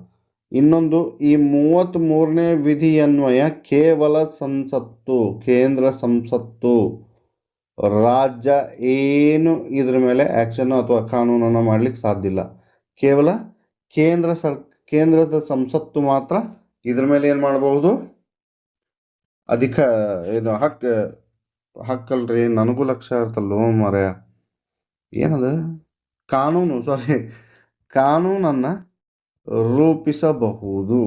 ಇನ್ನೊಂದು, ಈ 33ನೇ ವಿಧಿಯನ್ವಯ ಕೇವಲ ಸಂಸತ್ತು, ಕೇಂದ್ರ ಸಂಸತ್ತು, ರಾಜ್ಯ ಏನು ಇದ್ರ ಮೇಲೆ ಆ್ಯಕ್ಷನ್ನು ಅಥವಾ ಕಾನೂನನ್ನು ಮಾಡಲಿಕ್ಕೆ ಸಾಧ್ಯ ಇಲ್ಲ. ಕೇವಲ ಕೇಂದ್ರದ ಸಂಸತ್ತು ಮಾತ್ರ ಇದ್ರ ಮೇಲೆ ಏನು ಮಾಡಬಹುದು, ಇದು ಹಕ್ಕಲ್ರಿ, ನನಗೂ ಲಕ್ಷ್ಯ ಇರ್ತಲ್ಲೋ ಮರೆಯ ಏನದ ಕಾನೂನನ್ನು ರೂಪಿಸಬಹುದು.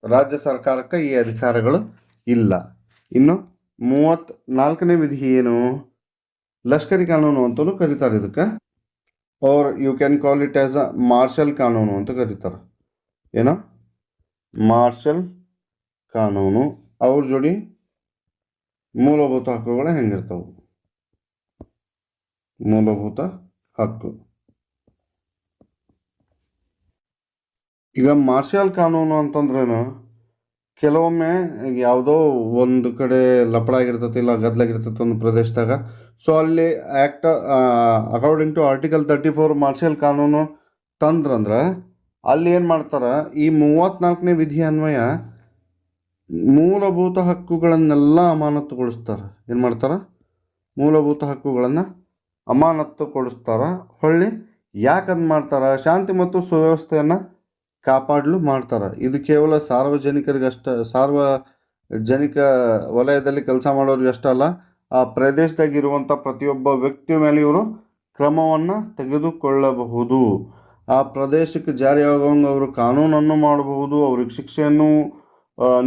ರಾಜ್ಯ ಸರ್ಕಾರಕ್ಕೆ ಈ ಅಧಿಕಾರಗಳು ಇಲ್ಲ. ಇನ್ನು 34ನೇ ವಿಧಿ ಏನು, ಲಷ್ಕರಿ ಕಾನೂನು ಅಂತಲೂ ಕರೀತಾರೆ ಇದಕ್ಕೆ, or you can call it as a martial ಕಾನೂನು ಅಂತ ಕರೀತಾರೆ. ಏನೋ ಮಾರ್ಷಲ್ ಕಾನೂನು, ಅವ್ರ ಜೋಡಿ ಮೂಲಭೂತ ಹಕ್ಕುಗಳು ಹೆಂಗಿರ್ತಾವೆ. ಮೂಲಭೂತ ಹಕ್ಕು ಈಗ ಮಾರ್ಷಲ್ ಕಾನೂನು ಅಂತಂದ್ರೇನು, ಕೆಲವೊಮ್ಮೆ ಯಾವುದೋ ಒಂದು ಕಡೆ ಲಪಡ ಆಗಿರ್ತೈತಿ, ಇಲ್ಲ ಗದ್ದಲಾಗಿರ್ತೈತಿ ಒಂದು ಪ್ರದೇಶದಾಗ. ಸೊ ಅಲ್ಲಿ act according to article 34 martial ಕಾನೂನು ತಂದ್ರಂದ್ರೆ ಅಲ್ಲಿ ಏನು ಮಾಡ್ತಾರೆ, ಈ 34ನೇ ವಿಧಿ ಅನ್ವಯ ಮೂಲಭೂತ ಹಕ್ಕುಗಳನ್ನೆಲ್ಲ ಅಮಾನತುಗೊಳಿಸ್ತಾರೆ. ಏನು ಮಾಡ್ತಾರೆ, ಮೂಲಭೂತ ಹಕ್ಕುಗಳನ್ನು ಅಮಾನತುಗೊಳಿಸ್ತಾರೆ. ಹೊಳ್ಳಿ ಯಾಕಂದು ಮಾಡ್ತಾರೆ, ಶಾಂತಿ ಮತ್ತು ಸುವ್ಯವಸ್ಥೆಯನ್ನು ಕಾಪಾಡಲು ಮಾಡ್ತಾರೆ. ಇದು ಕೇವಲ ಸಾರ್ವಜನಿಕ ವಲಯದಲ್ಲಿ ಕೆಲಸ ಮಾಡೋರಿಗೆ ಅಷ್ಟೇ ಅಲ್ಲ, ಆ ಪ್ರದೇಶದಾಗಿರುವಂಥ ಪ್ರತಿಯೊಬ್ಬ ವ್ಯಕ್ತಿಯ ಮೇಲೆ ಇವರು ಕ್ರಮವನ್ನು ತೆಗೆದುಕೊಳ್ಳಬಹುದು. ಆ ಪ್ರದೇಶಕ್ಕೆ ಜಾರಿಯಾಗುವಂಗೆ ಅವರು ಕಾನೂನನ್ನು ಮಾಡಬಹುದು, ಅವ್ರಿಗೆ ಶಿಕ್ಷೆಯನ್ನು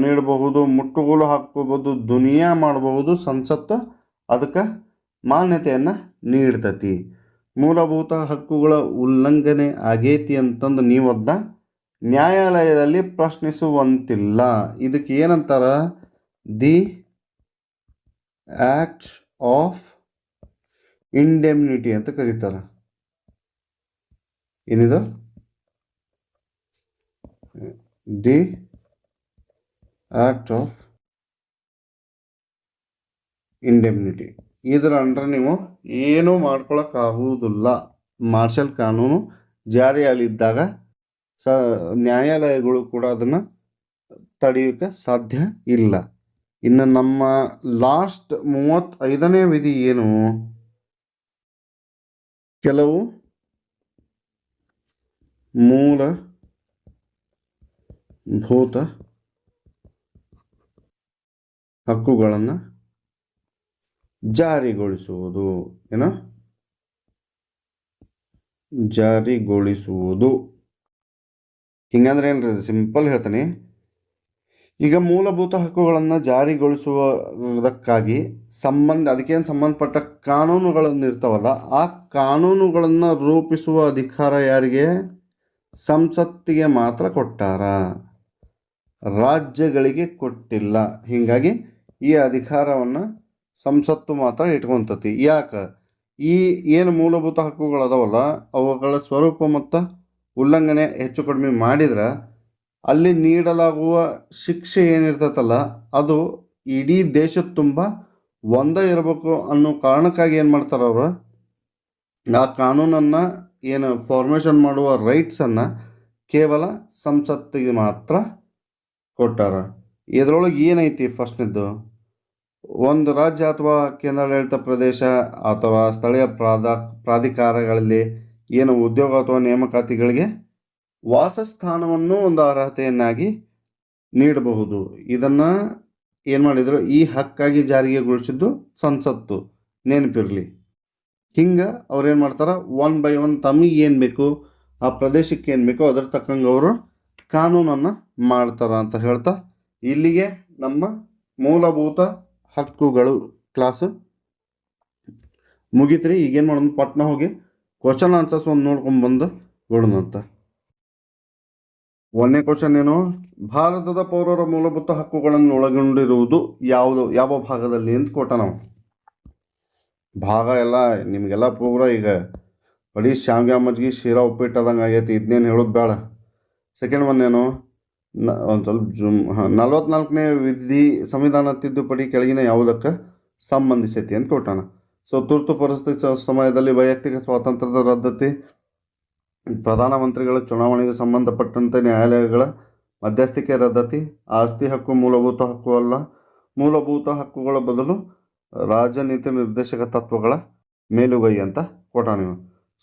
ನೀಡಬಹುದು, ಮುಟ್ಟುಗೋಲು ಹಾಕ್ಕೋಬಹುದು, ದುನಿಯಾ ಮಾಡಬಹುದು. ಸಂಸತ್ತು ಅದಕ್ಕೆ ಮಾನ್ಯತೆಯನ್ನು ನೀಡ್ತತಿ. ಮೂಲಭೂತ ಹಕ್ಕುಗಳ ಉಲ್ಲಂಘನೆ ಆಗೈತಿ ಅಂತಂದು ನೀವು ಅದನ್ನ ನ್ಯಾಯಾಲಯದಲ್ಲಿ ಪ್ರಶ್ನಿಸುವಂತಿಲ್ಲ. ಇದಕ್ಕೆ ಏನಂತಾರ, ದಿ ಆ್ಯಕ್ಟ್ ಆಫ್ ಇಂಡೆಮ್ನಿಟಿ ಅಂತ ಕರೀತಾರೆ. ಏನಿದು, ದಿ ಆ್ಯಕ್ಟ್ ಆಫ್ ಇಂಡೆಮ್ನಿಟಿ. ಇದರ ಅಂಡರ್ ನೀವು ಏನೂ ಮಾಡ್ಕೊಳಕ್ಕಾಗುವುದಿಲ್ಲ. ಮಾರ್ಷಲ್ ಕಾನೂನು ಜಾರಿಯಲ್ಲಿದ್ದಾಗ ನ್ಯಾಯಾಲಯಗಳು ಕೂಡ ಅದನ್ನು ತಡೆಯೋಕ್ಕೆ ಸಾಧ್ಯ ಇಲ್ಲ. ಇನ್ನು ನಮ್ಮ ಲಾಸ್ಟ್ 35ನೇ ವಿಧಿ ಏನು, ಕೆಲವು ಮೂಲಭೂತ ಹಕ್ಕುಗಳನ್ನು ಜಾರಿಗೊಳಿಸುವುದು. ಏನೋ ಜಾರಿಗೊಳಿಸುವುದು ಹಿಂಗಂದ್ರೆ ಏನ್ರಿ, ಸಿಂಪಲ್ ಹೇಳ್ತೀನಿ. ಈಗ ಮೂಲಭೂತ ಹಕ್ಕುಗಳನ್ನು ಜಾರಿಗೊಳಿಸುವುದಕ್ಕಾಗಿ ಅದಕ್ಕೇನು ಸಂಬಂಧಪಟ್ಟ ಕಾನೂನುಗಳನ್ನು ಇರ್ತಾವಲ್ಲ, ಆ ಕಾನೂನುಗಳನ್ನು ರೂಪಿಸುವ ಅಧಿಕಾರ ಯಾರಿಗೆ, ಸಂಸತ್ತಿಗೆ ಮಾತ್ರ ಕೊಟ್ಟಾರ, ರಾಜ್ಯಗಳಿಗೆ ಕೊಟ್ಟಿಲ್ಲ. ಹೀಗಾಗಿ ಈ ಅಧಿಕಾರವನ್ನು ಸಂಸತ್ತು ಮಾತ್ರ ಇಟ್ಕೊಂತತಿ. ಯಾಕೆ, ಈ ಏನು ಮೂಲಭೂತ ಹಕ್ಕುಗಳದಾವಲ್ಲ ಅವುಗಳ ಸ್ವರೂಪ ಮತ್ತು ಉಲ್ಲಂಘನೆ ಹೆಚ್ಚು ಕಡಿಮೆ ಮಾಡಿದ್ರೆ ಅಲ್ಲಿ ನೀಡಲಾಗುವ ಶಿಕ್ಷೆ ಏನಿರ್ತೈತಲ್ಲ ಅದು ಇಡೀ ದೇಶದ ತುಂಬ ಒಂದೇ ಇರಬೇಕು ಅನ್ನೋ ಕಾರಣಕ್ಕಾಗಿ ಏನು ಮಾಡ್ತಾರೆ ಅವರು, ಆ ಕಾನೂನನ್ನು ಏನು ಫಾರ್ಮೇಷನ್ ಮಾಡುವ ರೈಟ್ಸನ್ನು ಕೇವಲ ಸಂಸತ್ತಿಗೆ ಮಾತ್ರ ಕೊಟ್ಟಾರ. ಇದರೊಳಗೆ ಏನೈತಿ, ಫಸ್ಟ್ನೇದ್ದು, ಒಂದು ರಾಜ್ಯ ಅಥವಾ ಕೇಂದ್ರಾಡಳಿತ ಪ್ರದೇಶ ಅಥವಾ ಸ್ಥಳೀಯ ಪ್ರಾಧಿಕಾರಗಳಲ್ಲಿ ಏನು ಉದ್ಯೋಗ ಅಥವಾ ನೇಮಕಾತಿಗಳಿಗೆ ವಾಸಸ್ಥಾನವನ್ನು ಒಂದು ಅರ್ಹತೆಯನ್ನಾಗಿ ನೀಡಬಹುದು. ಇದನ್ನು ಏನು ಮಾಡಿದರು, ಈ ಹಕ್ಕಾಗಿ ಜಾರಿಗೆಗೊಳಿಸಿದ್ದು ಸಂಸತ್ತು, ನೆನಪಿರಲಿ. ಹಿಂಗೆ ಅವ್ರು ಏನು ಮಾಡ್ತಾರೆ, 1 by 1 ತಮಗೆ ಏನು ಬೇಕು, ಆ ಪ್ರದೇಶಕ್ಕೆ ಏನು ಬೇಕೋ ಅದ್ರ ತಕ್ಕಂಗೆ ಅವರು ಕಾನೂನನ್ನು ಮಾಡ್ತಾರೆ ಅಂತ ಹೇಳ್ತಾ ಇಲ್ಲಿಗೆ ನಮ್ಮ ಮೂಲಭೂತ ಹಕ್ಕುಗಳು ಕ್ಲಾಸು ಮುಗೀತ್ರಿ. ಈಗೇನು ಮಾಡೋದು, ಪಟ್ನ ಹೋಗಿ ಕ್ವಶನ್ ಆನ್ಸರ್ಸ್ ಒಂದು ನೋಡ್ಕೊಂಬಂದು ಬಿಡೋಣಂತ. 1ನೇ ಕ್ವಶನ್ ಏನು, ಭಾರತದ ಪೌರರ ಮೂಲಭೂತ ಹಕ್ಕುಗಳನ್ನು ಒಳಗೊಂಡಿರುವುದು ಯಾವ ಭಾಗದಲ್ಲಿ ಅಂತ ಕೊಟ್ಟ ನಾವು. ಭಾಗ ಎಲ್ಲ ನಿಮಗೆಲ್ಲ ಪೂರ ಈಗ ಬರೀ ಶಾವಿಗೆ ಮಜ್ಜಿಗೆ ಶೀರಾ ಉಪ್ಪಿಟ್ಟು ಆದಂಗೆ ಆಗೈತಿ. ಇದನ್ನೇನು ಹೇಳೋದು ಬೇಡ. ಸೆಕೆಂಡ್ ಒನ್ ಏನು, ಒಂದು ಸ್ವಲ್ಪ ಜೂಮ್ 44ನೇ ವಿಧಿ ಸಂವಿಧಾನ ತಿದ್ದುಪಡಿ ಕೆಳಗಿನ ಯಾವುದಕ್ಕೆ ಸಂಬಂಧಿಸೈತಿ ಅಂತ ಕೊಟ್ಟಾನ. ಸೊ ತುರ್ತು ಪರಿಸ್ಥಿತಿ ಸಮಯದಲ್ಲಿ ವೈಯಕ್ತಿಕ ಸ್ವಾತಂತ್ರ್ಯದ ರದ್ದತಿ, ಪ್ರಧಾನಮಂತ್ರಿಗಳ ಚುನಾವಣೆಗೆ ಸಂಬಂಧಪಟ್ಟಂತೆ ನ್ಯಾಯಾಲಯಗಳ ಮಧ್ಯಸ್ಥಿಕೆ ರದ್ದತಿ, ಆಸ್ತಿ ಹಕ್ಕು ಮೂಲಭೂತ ಹಕ್ಕು ಅಲ್ಲ, ಮೂಲಭೂತ ಹಕ್ಕುಗಳ ಬದಲು ರಾಜನೀತಿ ನಿರ್ದೇಶಕ ತತ್ವಗಳ ಮೇಲುಗೈ ಅಂತ ಕೊಟ್ಟಾನ.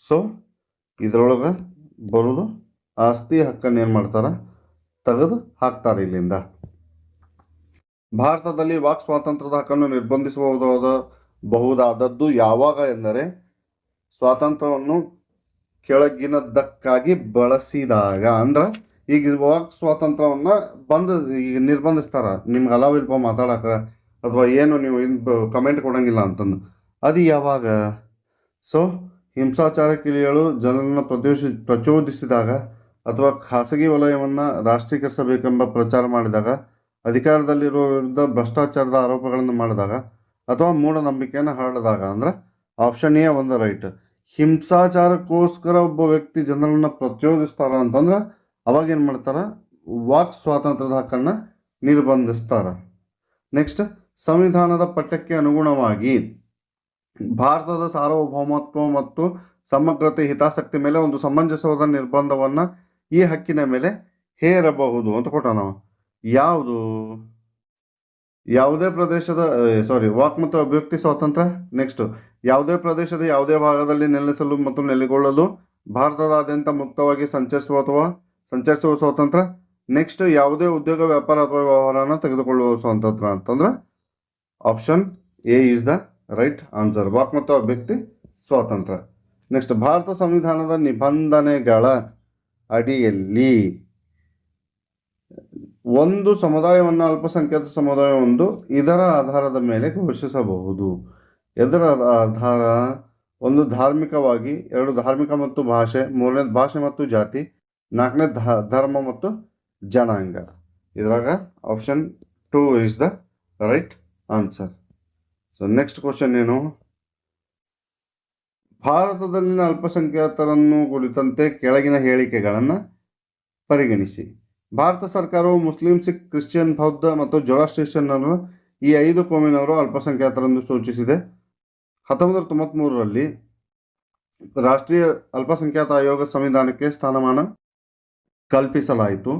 ಸೊ ಇದರೊಳಗೆ ಬರೋದು ಆಸ್ತಿ ಹಕ್ಕನ್ನು ಏನು ಮಾಡ್ತಾರೆ, ತೆಗೆದು ಹಾಕ್ತಾರೆ ಇಲ್ಲಿಂದ. ಭಾರತದಲ್ಲಿ ವಾಕ್ ಸ್ವಾತಂತ್ರ್ಯದ ಹಕ್ಕನ್ನು ನಿರ್ಬಂಧಿಸಬಹುದಾದದ್ದು ಯಾವಾಗ ಎಂದರೆ ಸ್ವಾತಂತ್ರ್ಯವನ್ನು ಕೆಳಗಿನದಕ್ಕಾಗಿ ಬಳಸಿದಾಗ. ಅಂದ್ರೆ ಈಗ ವಾಕ್ ಸ್ವಾತಂತ್ರ್ಯವನ್ನು ಈಗ ನಿರ್ಬಂಧಿಸ್ತಾರ, ನಿಮ್ಗೆ ಅಲಾವ್ ಇಲ್ಪ ಮಾತಾಡೋಕೆ ಅಥವಾ ಏನು ನೀವು ಕಮೆಂಟ್ ಕೊಡೋಂಗಿಲ್ಲ ಅಂತಂದು. ಅದು ಯಾವಾಗ? ಸೊ ಹಿಂಸಾಚಾರಕ್ಕೆ ಇಳಿಯಲು ಜನರನ್ನು ಪ್ರಚೋದಿಸಿದಾಗ, ಅಥವಾ ಖಾಸಗಿ ವಲಯವನ್ನು ರಾಷ್ಟ್ರೀಕರಿಸಬೇಕೆಂಬ ಪ್ರಚಾರ ಮಾಡಿದಾಗ, ಅಧಿಕಾರದಲ್ಲಿರುವ ವಿರುದ್ಧ ಭ್ರಷ್ಟಾಚಾರದ ಆರೋಪಗಳನ್ನು ಮಾಡಿದಾಗ, ಅಥವಾ ಮೂಢನಂಬಿಕೆಯನ್ನು ಹರಡಿದಾಗ. ಅಂದ್ರೆ ಆಪ್ಷನ್ ಎ ಒಂದು ರೈಟ್. ಹಿಂಸಾಚಾರಕ್ಕೋಸ್ಕರ ಒಬ್ಬ ವ್ಯಕ್ತಿ ಜನರನ್ನು ಪ್ರಚೋದಿಸ್ತಾರ ಅಂತಂದ್ರೆ ಅವಾಗ ಏನು ಮಾಡ್ತಾರ, ವಾಕ್ ಸ್ವಾತಂತ್ರ್ಯದ ಹಕ್ಕನ್ನು ನಿರ್ಬಂಧಿಸ್ತಾರ. ನೆಕ್ಸ್ಟ್, ಸಂವಿಧಾನದ ಪಠ್ಯಕ್ಕೆ ಅನುಗುಣವಾಗಿ ಭಾರತದ ಸಾರ್ವಭೌಮತ್ವ ಮತ್ತು ಸಮಗ್ರತೆ ಹಿತಾಸಕ್ತಿ ಮೇಲೆ ಒಂದು ಸಮಂಜಸವಾದ ನಿರ್ಬಂಧವನ್ನು ಈ ಹಕ್ಕಿನ ಮೇಲೆ ಹೇರಬಹುದು ಅಂತ ಕೊಟ್ಟ ನಾವು. ಯಾವುದು? ಯಾವುದೇ ಪ್ರದೇಶದ ವಾಕ್ ಮತ್ತು ಅಭಿವ್ಯಕ್ತಿ ಸ್ವಾತಂತ್ರ್ಯ. ನೆಕ್ಸ್ಟ್, ಯಾವುದೇ ಪ್ರದೇಶದ ಯಾವುದೇ ಭಾಗದಲ್ಲಿ ನೆಲೆಸಲು ಮತ್ತು ನೆಲೆಗೊಳ್ಳಲು ಭಾರತದಾದ್ಯಂತ ಮುಕ್ತವಾಗಿ ಸಂಚರಿಸುವ ಸ್ವಾತಂತ್ರ್ಯ. ನೆಕ್ಸ್ಟ್, ಯಾವುದೇ ಉದ್ಯೋಗ, ವ್ಯಾಪಾರ ಅಥವಾ ವ್ಯವಹಾರನ ತೆಗೆದುಕೊಳ್ಳುವ ಸ್ವಾತಂತ್ರ್ಯ ಅಂತಂದ್ರೆ option A is the right answer, walk ಮತ್ತು ಅಭಿವ್ಯಕ್ತಿ ಸ್ವಾತಂತ್ರ್ಯ. ನೆಕ್ಸ್ಟ್, ಭಾರತ ಸಂವಿಧಾನದ ನಿಬಂಧನೆಗಳ ಅಡಿಯಲ್ಲಿ ಒಂದು ಸಮುದಾಯವನ್ನು ಅಲ್ಪಸಂಖ್ಯಾತ ಸಮುದಾಯವೊಂದು ಇದರ ಆಧಾರದ ಮೇಲೆ ಘೋಷಿಸಬಹುದು. ಇದರ ಆಧಾರ: ಒಂದು ಧಾರ್ಮಿಕವಾಗಿ, ಎರಡು ಧಾರ್ಮಿಕ ಮತ್ತು ಭಾಷೆ, ಮೂರನೇದು ಭಾಷೆ ಮತ್ತು ಜಾತಿ, ನಾಲ್ಕನೇ ಧರ್ಮ ಮತ್ತು ಜನಾಂಗ. ಇದ್ರಾಗ option 2 is the right answer. So next question ಏನು, ಭಾರತದಲ್ಲಿನ ಅಲ್ಪಸಂಖ್ಯಾತರನ್ನು ಕುರಿತಂತೆ ಕೆಳಗಿನ ಹೇಳಿಕೆಗಳನ್ನು ಪರಿಗಣಿಸಿ. ಭಾರತ ಸರ್ಕಾರವು ಮುಸ್ಲಿಂ, ಸಿಖ್, ಕ್ರಿಶ್ಚಿಯನ್, ಬೌದ್ಧ ಮತ್ತು ಜೊರಾಸ್ಟ್ರಿಯನ್ನರು ಈ 5 ಕೋಮಿನವರು ಅಲ್ಪಸಂಖ್ಯಾತರೆಂದು ಸೂಚಿಸಿದೆ. 1993ರಲ್ಲಿ ರಾಷ್ಟ್ರೀಯ ಅಲ್ಪಸಂಖ್ಯಾತ ಆಯೋಗ ಸಂವಿಧಾನಕ್ಕೆ ಸ್ಥಾನಮಾನ ಕಲ್ಪಿಸಲಾಯಿತು.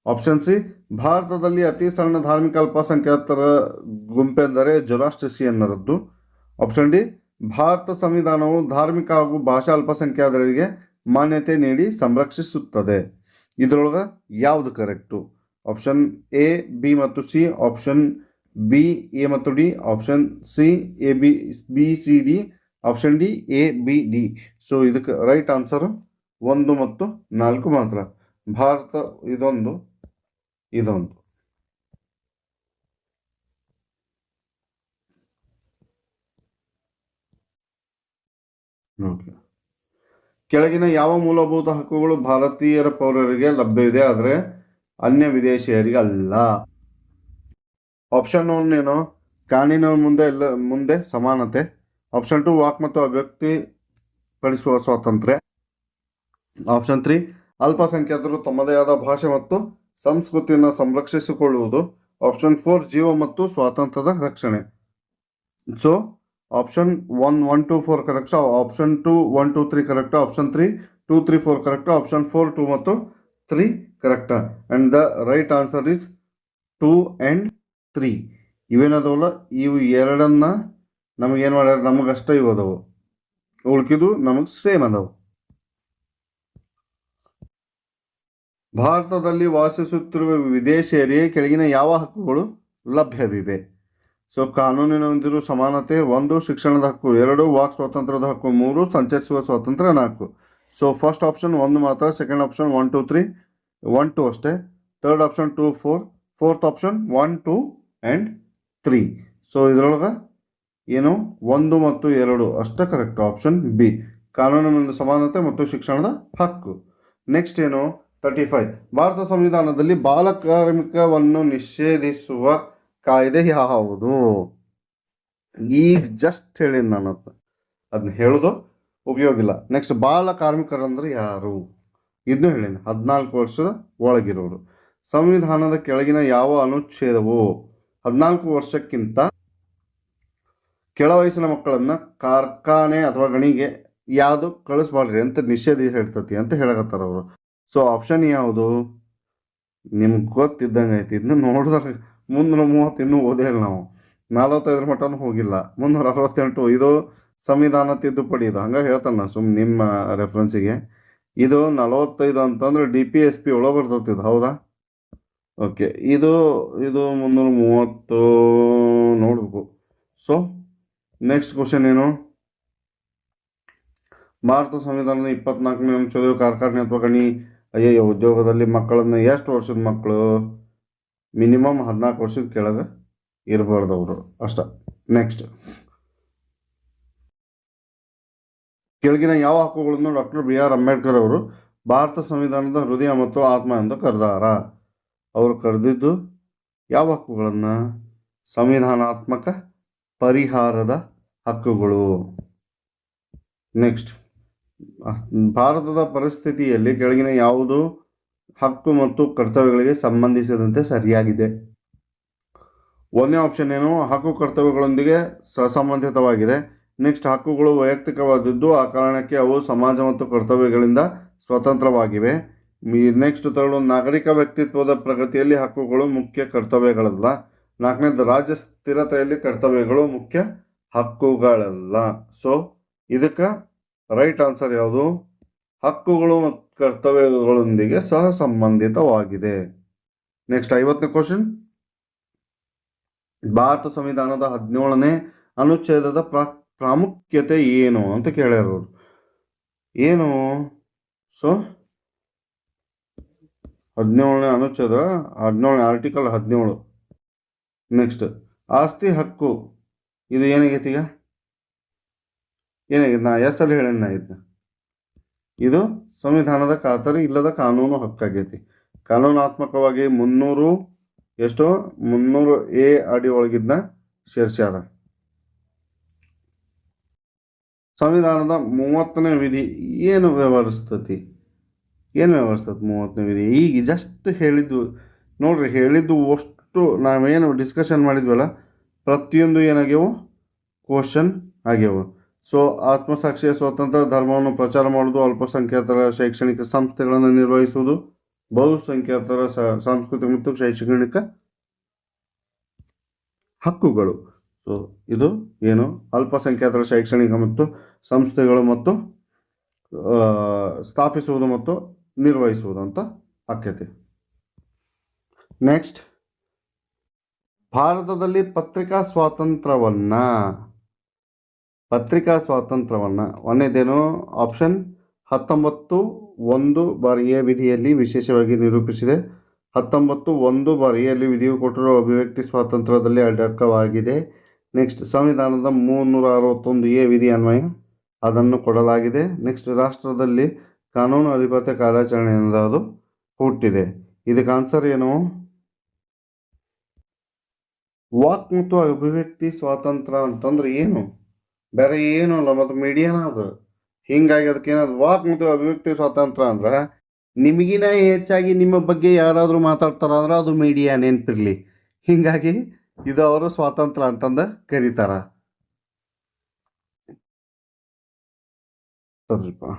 ಆಪ್ಷನ್ ಸಿ, ಭಾರತದಲ್ಲಿ ಅತಿ ಸಣ್ಣ ಧಾರ್ಮಿಕ ಅಲ್ಪಸಂಖ್ಯಾತರ ಗುಂಪೆಂದರೆ ಜೊರಾಸ್ಟ್ರಿಯನ್ನರದ್ದು. ಆಪ್ಷನ್ ಡಿ, ಭಾರತ ಸಂವಿಧಾನವು ಧಾರ್ಮಿಕ ಹಾಗೂ ಭಾಷಾ ಅಲ್ಪಸಂಖ್ಯಾತರಿಗೆ ಮಾನ್ಯತೆ ನೀಡಿ ಸಂರಕ್ಷಿಸುತ್ತದೆ. ಇದರೊಳಗೆ ಯಾವುದು ಕರೆಕ್ಟು? ಆಪ್ಷನ್ ಎ, ಬಿ ಮತ್ತು ಸಿ, ಆಪ್ಷನ್ ಬಿ, ಎ ಮತ್ತು D, option C, A B B C D, option D, A B D. So ಇದಕ್ಕೆ ರೈಟ್ ಆನ್ಸರು 1 ಮತ್ತು 4 ಮಾತ್ರ. ಭಾರತ ಇದೊಂದು. ಓಕೆ, ಕೆಳಗಿನ ಯಾವ ಮೂಲಭೂತ ಹಕ್ಕುಗಳು ಭಾರತೀಯರ ಪೌರರಿಗೆ ಲಭ್ಯವಿದೆ ಆದರೆ ಅನ್ಯ ವಿದೇಶಿಯರಿಗೆ ಅಲ್ಲ? ಆಪ್ಷನ್ 1 ಏನು, ಕಾನೂನಿನ ಮುಂದೆ ಸಮಾನತೆ. ಆಪ್ಷನ್ 2, ವಾಕ್ ಮತ್ತು ಅಭಿವ್ಯಕ್ತಿ ಪಡಿಸುವ ಸ್ವಾತಂತ್ರ್ಯ. ಆಪ್ಷನ್ 3, ಅಲ್ಪಸಂಖ್ಯಾತರು ತಮ್ಮದೇ ಆದ ಭಾಷೆ ಮತ್ತು ಸಂಸ್ಕೃತಿಯನ್ನು ಸಂರಕ್ಷಿಸಿಕೊಳ್ಳುವುದು. ಆಪ್ಷನ್ 4, ಜೀವ ಮತ್ತು ಸ್ವಾತಂತ್ರ್ಯದ ರಕ್ಷಣೆ. So option 1, 1, 2, 4 correct. Option 2, 1, 2, 3 correct. Option 3, 2, 3, 4 correct. Option 4, 2 ಮತ್ತು 3 correct. And the right answer is 2 and 3. ಇವೇನದವಲ್ಲ, ಇವು ಎರಡನ್ನ ನಮಗೇನು ಮಾಡ್ಯಾರ, ನಮಗಷ್ಟೇ ಇವು ಅದಾವು, ಉಳ್ಕಿದು ನಮಗೆ ಸೇಮ್ ಅದಾವು. ಭಾರತದಲ್ಲಿ ವಾಸಿಸುತ್ತಿರುವ ವಿದೇಶಿಯರಿಗೆ ಕೆಳಗಿನ ಯಾವ ಹಕ್ಕುಗಳು ಲಭ್ಯವಿವೆ? ಸೊ ಕಾನೂನಿನೊಂದಿರುವ ಸಮಾನತೆ 1, ಶಿಕ್ಷಣದ ಹಕ್ಕು 2, ವಾಕ್ ಸ್ವಾತಂತ್ರ್ಯದ ಹಕ್ಕು 3, ಸಂಚರಿಸುವ ಸ್ವಾತಂತ್ರ್ಯ 4. ಸೊ ಫಸ್ಟ್ ಆಪ್ಷನ್ 1 ಮಾತ್ರ, ಸೆಕೆಂಡ್ ಆಪ್ಷನ್ 1, 2, 3, 1, 2 ಅಷ್ಟೇ, third option 2, 4, fourth option 1, 2 and 3. So ಇದರೊಳಗೆ ಏನು 1 ಮತ್ತು 2 ಅಷ್ಟೇ ಕರೆಕ್ಟ್. ಆಪ್ಷನ್ ಬಿ, ಕಾನೂನಿನ ಸಮಾನತೆ ಮತ್ತು ಶಿಕ್ಷಣದ ಹಕ್ಕು. ನೆಕ್ಸ್ಟ್ ಏನು 35, ಭಾರತ ಸಂವಿಧಾನದಲ್ಲಿ ಬಾಲಕಾರ್ಮಿಕವನ್ನು ನಿಷೇಧಿಸುವ ಕಾಯ್ದೆ ಯಾವುದು? ಈಗ ಜಸ್ಟ್ ಹೇಳೀನಿ ನಾನು ಅದನ್ನ ಹೇಳೋದು ಉಪಯೋಗ ಇಲ್ಲ. ನೆಕ್ಸ್ಟ್ ಬಾಲ ಕಾರ್ಮಿಕರಂದ್ರೆ ಯಾರು ಇದನ್ನು ಹೇಳೀನಿ, 14 ವರ್ಷದ ಒಳಗಿರೋರು. ಸಂವಿಧಾನದ ಕೆಳಗಿನ ಯಾವ ಅನುಚ್ಛೇದವು 14 ವರ್ಷಕ್ಕಿಂತ ಕೆಳ ವಯಸ್ಸಿನ ಮಕ್ಕಳನ್ನ ಕಾರ್ಖಾನೆ ಅಥವಾ ಗಣಿಗೆ ಯಾವುದು ಕಳಿಸ್ಬಾರ್ರಿ ಅಂತ ನಿಷೇಧ ಹೇಳ್ತತಿ ಅಂತ ಹೇಳಕತ್ತಾರ ಅವರು. ಸೊ ಆಪ್ಷನ್ ಯಾವುದು ನಿಮ್ಗೆ ಗೊತ್ತಿದ್ದಂಗೆ ಐತಿ. ಇದನ್ನ ನೋಡಿದ್ರೆ 330 ಇನ್ನೂ ಓದೇ ಇಲ್ಲ ನಾವು, 45 ಮಟನೂ ಹೋಗಿಲ್ಲ. 368 ಇದು ಸಂವಿಧಾನ ತಿದ್ದುಪಡಿ, ಇದು ಹಂಗೆ ಹೇಳ್ತಾನೆ ಸುಮ್ಮನೆ ನಿಮ್ಮ ರೆಫರೆನ್ಸಿಗೆ. ಇದು 45 ಅಂತಂದ್ರೆ DPSP ಒಳಗೆ ಬರ್ತೈತಿ, ಹೌದಾ? ಓಕೆ, ಇದು 330 ನೋಡ್ಬೇಕು. ಸೊ ನೆಕ್ಸ್ಟ್ ಕ್ವಶನ್ ಏನು? ಭಾರತ ಸಂವಿಧಾನದ 24ನೇ ಅನುಚ್ಛೇದವು ಕಾರ್ಖಾನೆ ಅಥವಾ ಗಣಿ ಉದ್ಯೋಗದಲ್ಲಿ ಮಕ್ಕಳನ್ನ ಎಷ್ಟು ವರ್ಷದ ಮಕ್ಕಳು? ಮಿನಿಮಮ್ 14 ವರ್ಷದ ಕೆಳಗೆ ಇರಬಾರ್ದು ಅವರು ಅಷ್ಟ. ನೆಕ್ಸ್ಟ್, ಕೆಳಗಿನ ಯಾವ ಹಕ್ಕುಗಳನ್ನು ಡಾಕ್ಟರ್ BR ಅಂಬೇಡ್ಕರ್ ಅವರು ಭಾರತ ಸಂವಿಧಾನದ ಹೃದಯ ಮತ್ತು ಆತ್ಮ ಎಂದು ಕರೆದಾರ? ಅವರು ಕರೆದಿದ್ದು ಯಾವ ಹಕ್ಕುಗಳನ್ನು? ಸಂವಿಧಾನಾತ್ಮಕ ಪರಿಹಾರದ ಹಕ್ಕುಗಳು. ನೆಕ್ಸ್ಟ್, ಭಾರತದ ಪರಿಸ್ಥಿತಿಯಲ್ಲಿ ಕೆಳಗಿನ ಯಾವುದು ಹಕ್ಕು ಮತ್ತು ಕರ್ತವ್ಯಗಳಿಗೆ ಸಂಬಂಧಿಸಿದಂತೆ ಸರಿಯಾಗಿದೆ? ಒಂದನೇ ಆಪ್ಷನ್ ಏನು? ಹಕ್ಕು ಕರ್ತವ್ಯಗಳೊಂದಿಗೆ ಸಂಬಂಧಿತವಾಗಿದೆ. ನೆಕ್ಸ್ಟ್, ಹಕ್ಕುಗಳು ವೈಯಕ್ತಿಕವಾದದ್ದು, ಆ ಕಾರಣಕ್ಕೆ ಅವು ಸಮಾಜ ಮತ್ತು ಕರ್ತವ್ಯಗಳಿಂದ ಸ್ವತಂತ್ರವಾಗಿವೆ. ನೆಕ್ಸ್ಟ್ ಥರ್ಡ್, ನಾಗರಿಕ ವ್ಯಕ್ತಿತ್ವದ ಪ್ರಗತಿಯಲ್ಲಿ ಹಕ್ಕುಗಳು ಮುಖ್ಯ ಕರ್ತವ್ಯಗಳಲ್ಲ. ನಾಲ್ಕನೇದು, ರಾಜ್ಯ ಸ್ಥಿರತೆಯಲ್ಲಿ ಕರ್ತವ್ಯಗಳು ಮುಖ್ಯ ಹಕ್ಕುಗಳಲ್ಲ. ಸೊ ಇದಕ್ಕೆ ರೈಟ್ ಆನ್ಸರ್ ಯಾವುದು? ಹಕ್ಕುಗಳು ಮತ್ತು ಕರ್ತವ್ಯಗಳೊಂದಿಗೆ ಸಹ ಸಂಬಂಧಿತವಾಗಿದೆ. ನೆಕ್ಸ್ಟ್ 50ನೇ ಕ್ವಶನ್, ಭಾರತ ಸಂವಿಧಾನದ 17ನೇ ಅನುಚ್ಛೇದದ ಪ್ರಾಮುಖ್ಯತೆ ಏನು ಅಂತ ಕೇಳ್ಯಾರ ಅವರು. ಏನು? ಸೊ 17ನೇ ಅನುಚ್ಛೇದ, 17ನೇ ಆರ್ಟಿಕಲ್ 17. ನೆಕ್ಸ್ಟ್, ಆಸ್ತಿ ಹಕ್ಕು, ಇದು ಏನಾಗೈತಿ? ಈಗ ಏನಾಗಿದೆ? ನಾ ಎಷ್ಟಲ್ಲಿ ಹೇಳೇನ ಇದನ್ನ? ಇದು ಸಂವಿಧಾನದ ಖಾತರಿ ಇಲ್ಲದ ಕಾನೂನು ಹಕ್ಕಾಗೈತಿ. ಕಾನೂನಾತ್ಮಕವಾಗಿ 300A ಅಡಿ ಒಳಗಿದ್ನ ಸೇರ್ಸ್ಯಾರ. ಸಂವಿಧಾನದ 30ನೇ ವಿಧಿ ಏನು ವ್ಯವಹರಿಸ್ತತಿ? 30ನೇ ವಿಧಿ ಈಗ ಜಸ್ಟ್ ಹೇಳಿದ್ದು ನೋಡ್ರಿ. ಹೇಳಿದ್ದು ಅಷ್ಟು ನಾವೇನು ಡಿಸ್ಕಷನ್ ಮಾಡಿದ್ವಲ್ಲ, ಪ್ರತಿಯೊಂದು ಏನಾಗ್ಯವು? ಕ್ವಶನ್ ಆಗ್ಯವು. ಸೊ ಆತ್ಮಸಾಕ್ಷಿಯ ಸ್ವತಂತ್ರ ಧರ್ಮವನ್ನು ಪ್ರಚಾರ ಮಾಡುವುದು, ಅಲ್ಪಸಂಖ್ಯಾತರ ಶೈಕ್ಷಣಿಕ ಸಂಸ್ಥೆಗಳನ್ನು ನಿರ್ವಹಿಸುವುದು, ಬಹುಸಂಖ್ಯಾತರ ಸಾಂಸ್ಕೃತಿಕ ಮತ್ತು ಶೈಕ್ಷಣಿಕ ಹಕ್ಕುಗಳು. ಸೊ ಇದು ಏನು? ಅಲ್ಪಸಂಖ್ಯಾತರ ಶೈಕ್ಷಣಿಕ ಮತ್ತು ಸಂಸ್ಥೆಗಳು ಮತ್ತು ಸ್ಥಾಪಿಸುವುದು ಮತ್ತು ನಿರ್ವಹಿಸುವುದು ಅಂತ ಆಕ್ಯತೆ. ನೆಕ್ಸ್ಟ್, ಭಾರತದಲ್ಲಿ ಪತ್ರಿಕಾ ಸ್ವಾತಂತ್ರ್ಯವನ್ನು ಒಂದೇದೇನು? ಆಪ್ಷನ್ 19(1)(a) ವಿಧಿಯಲ್ಲಿ ವಿಶೇಷವಾಗಿ ನಿರೂಪಿಸಿದೆ. 19(1)(a) ವಿಧಿಯು ಕೊಟ್ಟಿರುವ ಅಭಿವ್ಯಕ್ತಿ ಸ್ವಾತಂತ್ರ್ಯದಲ್ಲಿ ಅಡಕವಾಗಿದೆ. ನೆಕ್ಸ್ಟ್, ಸಂವಿಧಾನದ 361(a) ವಿಧಿ ಅನ್ವಯ ಅದನ್ನು ಕೊಡಲಾಗಿದೆ. ನೆಕ್ಸ್ಟ್, ರಾಷ್ಟ್ರದಲ್ಲಿ ಕಾನೂನು ಅಧಿಪತ್ಯ ಕಾರ್ಯಾಚರಣೆಯಿಂದ ಅದು ಹುಟ್ಟಿದೆ. ಇದಕ್ಕೆ ಆನ್ಸರ್ ಏನು? ವಾಕ್ ಮತ್ತು ಅಭಿವ್ಯಕ್ತಿ ಸ್ವಾತಂತ್ರ್ಯ ಅಂತಂದ್ರೆ ಏನು? ಬೇರೆ ಏನು ಅಲ್ಲ, ಮತ್ತು ಮೀಡಿಯಾನ ಅದು. ಹಿಂಗಾಗಿ ಅದಕ್ಕೆ ಏನದು? ವಾಕ್ ಮತ್ತು ಅಭಿವ್ಯಕ್ತಿ ಸ್ವಾತಂತ್ರ್ಯ ಅಂದ್ರೆ ನಿಮಗಿನ ಹೆಚ್ಚಾಗಿ ನಿಮ್ಮ ಬಗ್ಗೆ ಯಾರಾದರೂ ಮಾತಾಡ್ತಾರ ಅಂದ್ರೆ ಅದು ಮೀಡಿಯಾ, ನೆನಪಿರ್ಲಿ. ಹಿಂಗಾಗಿ ಇದು ಅವರು ಸ್ವಾತಂತ್ರ್ಯ ಅಂತಂದು ಕರೀತಾರ.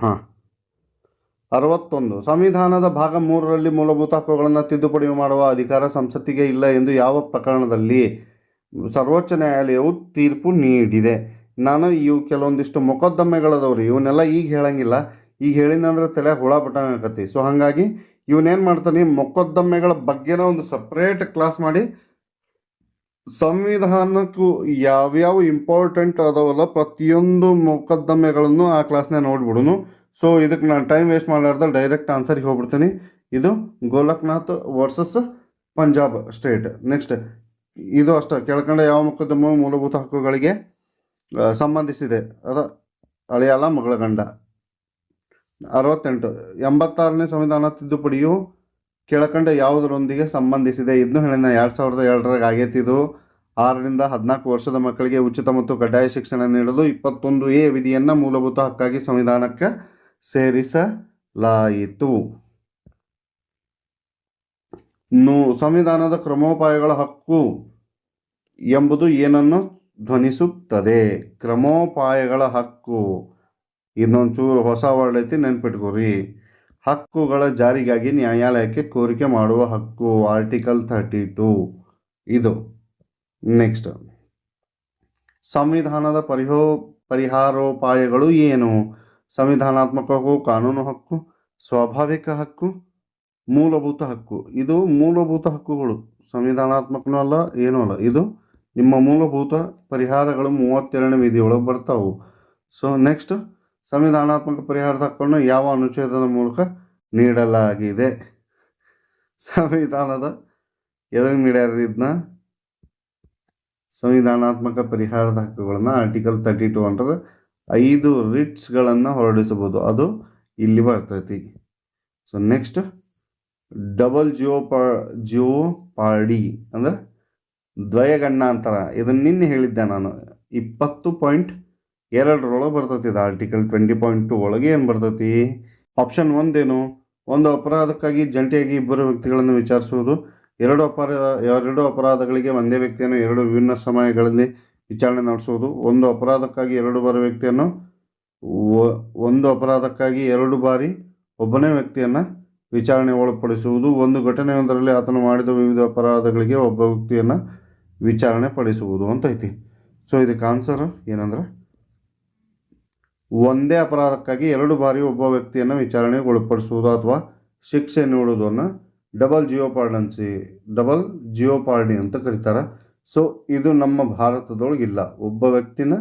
ಹಾಂ, 61 ಸಂವಿಧಾನದ ಭಾಗ 3ರಲ್ಲಿ ಮೂಲಭೂತ ಹಕ್ಕುಗಳನ್ನು ತಿದ್ದುಪಡಿ ಮಾಡುವ ಅಧಿಕಾರ ಸಂಸತ್ತಿಗೆ ಇಲ್ಲ ಎಂದು ಯಾವ ಪ್ರಕರಣದಲ್ಲಿ ಸರ್ವೋಚ್ಚ ನ್ಯಾಯಾಲಯವು ತೀರ್ಪು ನೀಡಿದೆ? ನಾನು ಇವು ಕೆಲವೊಂದಿಷ್ಟು ಮೊಕದ್ದಮೆಗಳದವ್ರಿ, ಇವನ್ನೆಲ್ಲ ಈಗ ಹೇಳಂಗಿಲ್ಲ. ಈಗ ಹೇಳಿದಂದ್ರೆ ತಲೆ ಹುಳ ಬಟ್ಟಂಗಾಕತಿ. ಸೊ ಹಾಗಾಗಿ ಇವನೇನು ಮಾಡ್ತಾನೆ, ಮೊಕದ್ದಮೆಗಳ ಬಗ್ಗೆನ ಒಂದು ಸಪ್ರೇಟ್ ಕ್ಲಾಸ್ ಮಾಡಿ ಸಂವಿಧಾನಕ್ಕೂ ಯಾವ್ಯಾವ ಇಂಪಾರ್ಟೆಂಟ್ ಅದಾವಲ್ಲ ಪ್ರತಿಯೊಂದು ಮೊಕದ್ದಮೆಗಳನ್ನು ಆ ಕ್ಲಾಸ್ನಾಗ ನೋಡ್ಬಿಡುನು. ಸೊ ಇದಕ್ಕೆ ನಾನು ಟೈಮ್ ವೇಸ್ಟ್ ಮಾಡಲಾರ್ದ ಡೈರೆಕ್ಟ್ ಆನ್ಸರ್ಗೆ ಹೋಗ್ಬಿಡ್ತೀನಿ. ಇದು Golaknath versus Punjab state. Next, ಇದು ಅಷ್ಟೇ. ಕೆಳಕಂಡ ಯಾವ ಮೊಕದ್ದಮೆ ಮೂಲಭೂತ ಹಕ್ಕುಗಳಿಗೆ ಸಂಬಂಧಿಸಿದೆ? ಅದು ಅಳಿಯಲ್ಲ ಮಗಳ ಗಂಡ. 68 86ನೇ ಸಂವಿಧಾನ ತಿದ್ದುಪಡಿಯು ಕೆಳಕಂಡ ಯಾವುದರೊಂದಿಗೆ ಸಂಬಂಧಿಸಿದೆ? ಇದನ್ನು ಹೇಳಿನ 2002 ಆಗೈತಿ. ಇದು 6ರಿಂದ 14 ವರ್ಷದ ಮಕ್ಕಳಿಗೆ ಉಚಿತ ಮತ್ತು ಕಡ್ಡಾಯ ಶಿಕ್ಷಣ ನೀಡಲು 21A ವಿಧಿಯನ್ನು ಮೂಲಭೂತ ಹಕ್ಕಾಗಿ ಸಂವಿಧಾನಕ್ಕೆ ಸೇರಿಸಲಾಯಿತು. ಸಂವಿಧಾನದ ಕ್ರಮೋಪಾಯಗಳ ಹಕ್ಕು ಎಂಬುದು ಏನನ್ನು ಧ್ವನಿಸುತ್ತದೆ? ಕ್ರಮೋಪಾಯಗಳ ಹಕ್ಕು, ಇನ್ನೊಂಚೂರು ಹೊಸ ವರ್ಡ್ ಐತಿ, ನೆನ್ಪಿಟ್ಕೋರಿ. ಹಕ್ಕುಗಳ ಜಾರಿಗಾಗಿ ನ್ಯಾಯಾಲಯಕ್ಕೆ ಕೋರಿಕೆ ಮಾಡುವ ಹಕ್ಕು, ಆರ್ಟಿಕಲ್ 32 ಇದು. ನೆಕ್ಸ್ಟ್, ಸಂವಿಧಾನದ ಪರಿಹಾರೋಪಾಯಗಳು ಏನು? ಸಂವಿಧಾನಾತ್ಮಕ ಹಕ್ಕು, ಕಾನೂನು ಹಕ್ಕು, ಸ್ವಾಭಾವಿಕ ಹಕ್ಕು, ಮೂಲಭೂತ ಹಕ್ಕು. ಇದು ಮೂಲಭೂತ ಹಕ್ಕುಗಳು, ಸಂವಿಧಾನಾತ್ಮಕನೂ ಅಲ್ಲ, ಏನೂ ಅಲ್ಲ. ಇದು ನಿಮ್ಮ ಮೂಲಭೂತ ಪರಿಹಾರಗಳು 32ನೇ ವಿಧಿಯೊಳಗೆ ಬರ್ತಾವು. ಸೊ ನೆಕ್ಸ್ಟ್, ಸಂವಿಧಾನಾತ್ಮಕ ಪರಿಹಾರದ ಹಕ್ಕನ್ನು ಯಾವ ಅನುಚ್ಛೇದದ ಮೂಲಕ ನೀಡಲಾಗಿದೆ? ಸಂವಿಧಾನದ ಎದುರಿಗೆ ನೀಡ್ಯಾರ ಇದನ್ನ? ಸಂವಿಧಾನಾತ್ಮಕ ಪರಿಹಾರದ ಹಕ್ಕುಗಳನ್ನು ಆರ್ಟಿಕಲ್ 32 ಅಂದ್ರೆ 5 ರಿಟ್ಸ್ಗಳನ್ನು ಹೊರಡಿಸಬಹುದು, ಅದು ಇಲ್ಲಿ ಬರ್ತೈತಿ. ಸೊ ನೆಕ್ಸ್ಟ್, ಡಬಲ್ ಜಿಯೋಪಾರ್ಡಿ ಅಂದ್ರೆ ದ್ವಯಗಣ್ಣಾಂತರ. ಇದನ್ನು ನಿನ್ನೆ ಹೇಳಿದ್ದೆ ನಾನು, 20.2 ಬರ್ತೈತಿ. ಇದು ಆರ್ಟಿಕಲ್ 20.2 ಒಳಗೆ ಏನು ಬರ್ತೈತಿ? ಆಪ್ಷನ್ 1 ಏನು? ಒಂದು ಅಪರಾಧಕ್ಕಾಗಿ ಜಂಟಿಯಾಗಿ ಇಬ್ಬರು ವ್ಯಕ್ತಿಗಳನ್ನು ವಿಚಾರಿಸುವುದು. ಎರಡು ಅಪರಾಧಗಳಿಗೆ ಒಂದೇ ವ್ಯಕ್ತಿಯನ್ನು 2 ವಿಭಿನ್ನ ಸಮಯಗಳಲ್ಲಿ ವಿಚಾರಣೆ ನಡೆಸುವುದು. ಒಂದು ಅಪರಾಧಕ್ಕಾಗಿ 2 ಬಾರಿ ಒಬ್ಬನೇ ವ್ಯಕ್ತಿಯನ್ನು ವಿಚಾರಣೆ ಒಳಪಡಿಸುವುದು. ಒಂದು ಘಟನೆಯೊಂದರಲ್ಲಿ ಆತನು ಮಾಡಿದ ವಿವಿಧ ಅಪರಾಧಗಳಿಗೆ ಒಬ್ಬ ವ್ಯಕ್ತಿಯನ್ನು ವಿಚಾರಣೆ ಪಡಿಸುವುದು ಅಂತ ಐತಿ. ಸೊ ಇದಕ್ಕೆ ಆನ್ಸರ್ ಏನಂದ್ರೆ, ಒಂದೇ ಅಪರಾಧಕ್ಕಾಗಿ 2 ಬಾರಿ ಒಬ್ಬ ವ್ಯಕ್ತಿಯನ್ನು ವಿಚಾರಣೆಗೆ ಒಳಪಡಿಸುವುದು ಅಥವಾ ಶಿಕ್ಷೆ ನೀಡುವುದನ್ನು ಡಬಲ್ ಜಿಯೋಪಾರ್ಡಿ ಅಂತ ಕರೀತಾರೆ. ಸೊ ಇದು ನಮ್ಮ ಭಾರತದೊಳಗಿಲ್ಲ. ಒಬ್ಬ ವ್ಯಕ್ತಿನ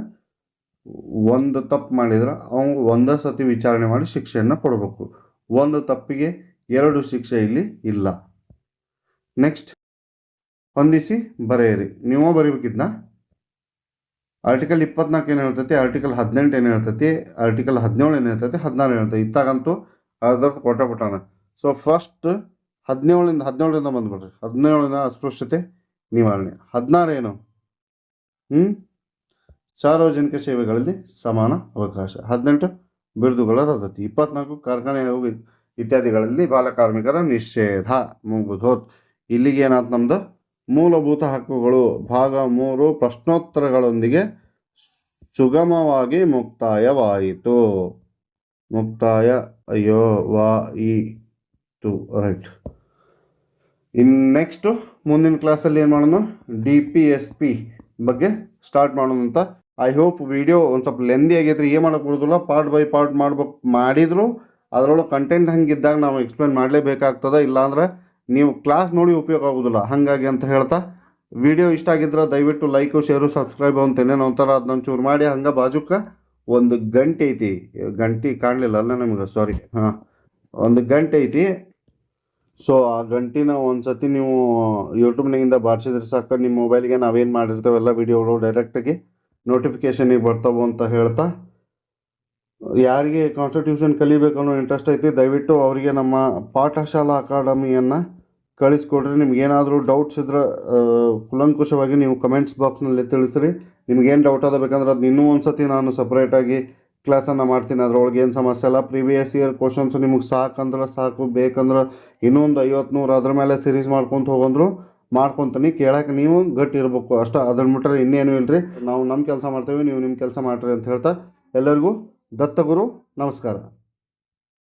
ಒಂದು ತಪ್ಪು ಮಾಡಿದ್ರೆ ಅವನು ಒಂದೇ ಸತಿ ವಿಚಾರಣೆ ಮಾಡಿ ಶಿಕ್ಷೆಯನ್ನು ಕೊಡಬೇಕು. ಒಂದು ತಪ್ಪಿಗೆ 2 ಶಿಕ್ಷೆ ಇಲ್ಲಿ ಇಲ್ಲ. ನೆಕ್ಸ್ಟ್, ಹೊಂದಿಸಿ ಬರೆಯಿರಿ. ನೀವು ಬರೀಬೇಕಿದ್ನ ಆರ್ಟಿಕಲ್ 24 ಏನು ಹೇಳ್ತೈತಿ, ಆರ್ಟಿಕಲ್ 18 ಏನು ಹೇಳ್ತೈತಿ, ಆರ್ಟಿಕಲ್ 17 ಏನು ಹೇಳ್ತೈತಿ, 16 ಹೇಳ್ತೈತಿ. ಇತ್ತಾಗಂತೂ ಅದರದ್ದು ಕೊಟ್ಟ. So first 17ರಿಂದ ಬಂದ್ಬಿಡ್ರಿ. 17 ಅಸ್ಪೃಶ್ಯತೆ ನಿವಾರಣೆ. 16 ಏನು? ಸಾರ್ವಜನಿಕ ಸೇವೆಗಳಲ್ಲಿ ಸಮಾನ ಅವಕಾಶ. 18 ಬಿರುದುಗಳ ರದ್ದತಿ. 24 ಕಾರ್ಖಾನೆ ಇತ್ಯಾದಿಗಳಲ್ಲಿ ಬಾಲಕಾರ್ಮಿಕರ ನಿಷೇಧ. ಮುಗಿದೋತ್. ಇಲ್ಲಿಗೆ ಏನಾಯ್ತು? ನಮ್ದು ಮೂಲಭೂತ ಹಕ್ಕುಗಳು ಭಾಗ 3 ಪ್ರಶ್ನೋತ್ತರಗಳೊಂದಿಗೆ ಸುಗಮವಾಗಿ ಮುಕ್ತಾಯವಾಯಿತು. ರೈಟ್. ನೆಕ್ಸ್ಟು ಮುಂದಿನ ಕ್ಲಾಸಲ್ಲಿ ಏನು ಮಾಡೋಣ? DPSP ಬಗ್ಗೆ ಸ್ಟಾರ್ಟ್ ಮಾಡೋಣ ಅಂತ. ಐ ಹೋಪ್ ವಿಡಿಯೋ ಒಂದು ಸ್ವಲ್ಪ ಲೆಂದಿ ಆಗೈತ್ರಿ. ಏನು ಮಾಡೋಕ್ಕೆ ಬರೋದಿಲ್ಲ, ಪಾರ್ಟ್ ಬೈ ಪಾರ್ಟ್ ಮಾಡಿದ್ರು ಅದರೊಳಗೆ ಕಂಟೆಂಟ್ ಹಂಗಿದ್ದಾಗ ನಾವು ಎಕ್ಸ್ಪ್ಲೇನ್ ಮಾಡಲೇಬೇಕಾಗ್ತದೆ. ಇಲ್ಲಾಂದ್ರೆ ನೀವು ಕ್ಲಾಸ್ ನೋಡಿ ಉಪಯೋಗ ಆಗೋದಿಲ್ಲ. ಹಾಗಾಗಿ ಅಂತ ಹೇಳ್ತಾ, ವಿಡಿಯೋ ಇಷ್ಟ ಆಗಿದ್ರೆ ದಯವಿಟ್ಟು ಲೈಕು, ಶೇರು, ಸಬ್ಸ್ಕ್ರೈಬ್ ಅಂತೇನೆ ಒಂಥರ ಅದನ್ನ ಚೂರು ಮಾಡಿ. ಹಂಗೆ ಬಾಜುಕ್ಕೆ ಒಂದು ಗಂಟೆ ಐತಿ. ಗಂಟೆ ಕಾಣಲಿಲ್ಲ ಅಲ್ಲ ನಿಮ್ಗೆ, ಸಾರಿ. ಒಂದು ಗಂಟೆ ಐತಿ. ಸೊ ಆ ಗಂಟಿನ ಒಂದು ಸತಿ ನೀವು ಯೂಟ್ಯೂಬ್ನಾಗಿಂದ ಬಾರಿಸಿದ್ರೆ ಸಾಕು, ನಿಮ್ಮ ಮೊಬೈಲ್ಗೆ ನಾವೇನು ಮಾಡಿರ್ತೇವೆಲ್ಲ ವಿಡಿಯೋಗಳು ಡೈರೆಕ್ಟಾಗಿ ನೋಟಿಫಿಕೇಷನಿಗೆ ಬರ್ತಾವೆ ಅಂತ ಹೇಳ್ತಾ, ಯಾರಿಗೆ ಕಾನ್ಸ್ಟಿಟ್ಯೂಷನ್ ಕಲಿಬೇಕನ್ನೋ ಇಂಟ್ರೆಸ್ಟ್ ಐತಿ ದಯವಿಟ್ಟು ಅವರಿಗೆ ನಮ್ಮ ಪಾಠಶಾಲಾ ಅಕಾಡೆಮಿಯನ್ನು ಕಳಿಸ್ಕೊಡ್ರಿ. ನಿಮ್ಗೇನಾದರೂ ಡೌಟ್ಸ್ ಇದ್ರೆ ಕುಲಂಕುಷವಾಗಿ ನೀವು ಕಮೆಂಟ್ಸ್ ಬಾಕ್ಸ್ನಲ್ಲಿ ತಿಳಿಸ್ರಿ. ನಿಮ್ಗೇನು ಡೌಟ್ ಅದ ಬೇಕಂದ್ರೆ ಅದು ಇನ್ನೂ ಒಂದು ಸತಿ ನಾನು ಸಪ್ರೇಟಾಗಿ ಕ್ಲಾಸನ್ನು ಮಾಡ್ತೀನಿ. ಅದರೊಳಗೆ ಏನು ಸಮಸ್ಯೆ ಇಲ್ಲ. ಪ್ರೀವಿಯಸ್ ಇಯರ್ ಕ್ವಶನ್ಸ್ ನಿಮಗೆ ಸಾಕು, ಬೇಕಂದ್ರೆ ಇನ್ನೊಂದು 50-100 ಅದ್ರ ಮೇಲೆ ಸೀರೀಸ್ ಮಾಡ್ಕೊತ ಹೋಗಂದ್ರು ಮಾಡ್ಕೊತೀನಿ. ಕೇಳಕ್ಕೆ ನೀವು ಗಟ್ಟಿ ಇರಬೇಕು ಅಷ್ಟೇ. ಅದನ್ನ ಬಿಟ್ಟರೆ ಇನ್ನೇನು ಇಲ್ಲರಿ. ನಾವು ನಮ್ಮ ಕೆಲಸ ಮಾಡ್ತೇವೆ, ನೀವು ನಿಮ್ಮ ಕೆಲಸ ಮಾಡ್ರಿ ಅಂತ ಹೇಳ್ತಾ ಎಲ್ಲರಿಗೂ ದತ್ತಗುರು ನಮಸ್ಕಾರ.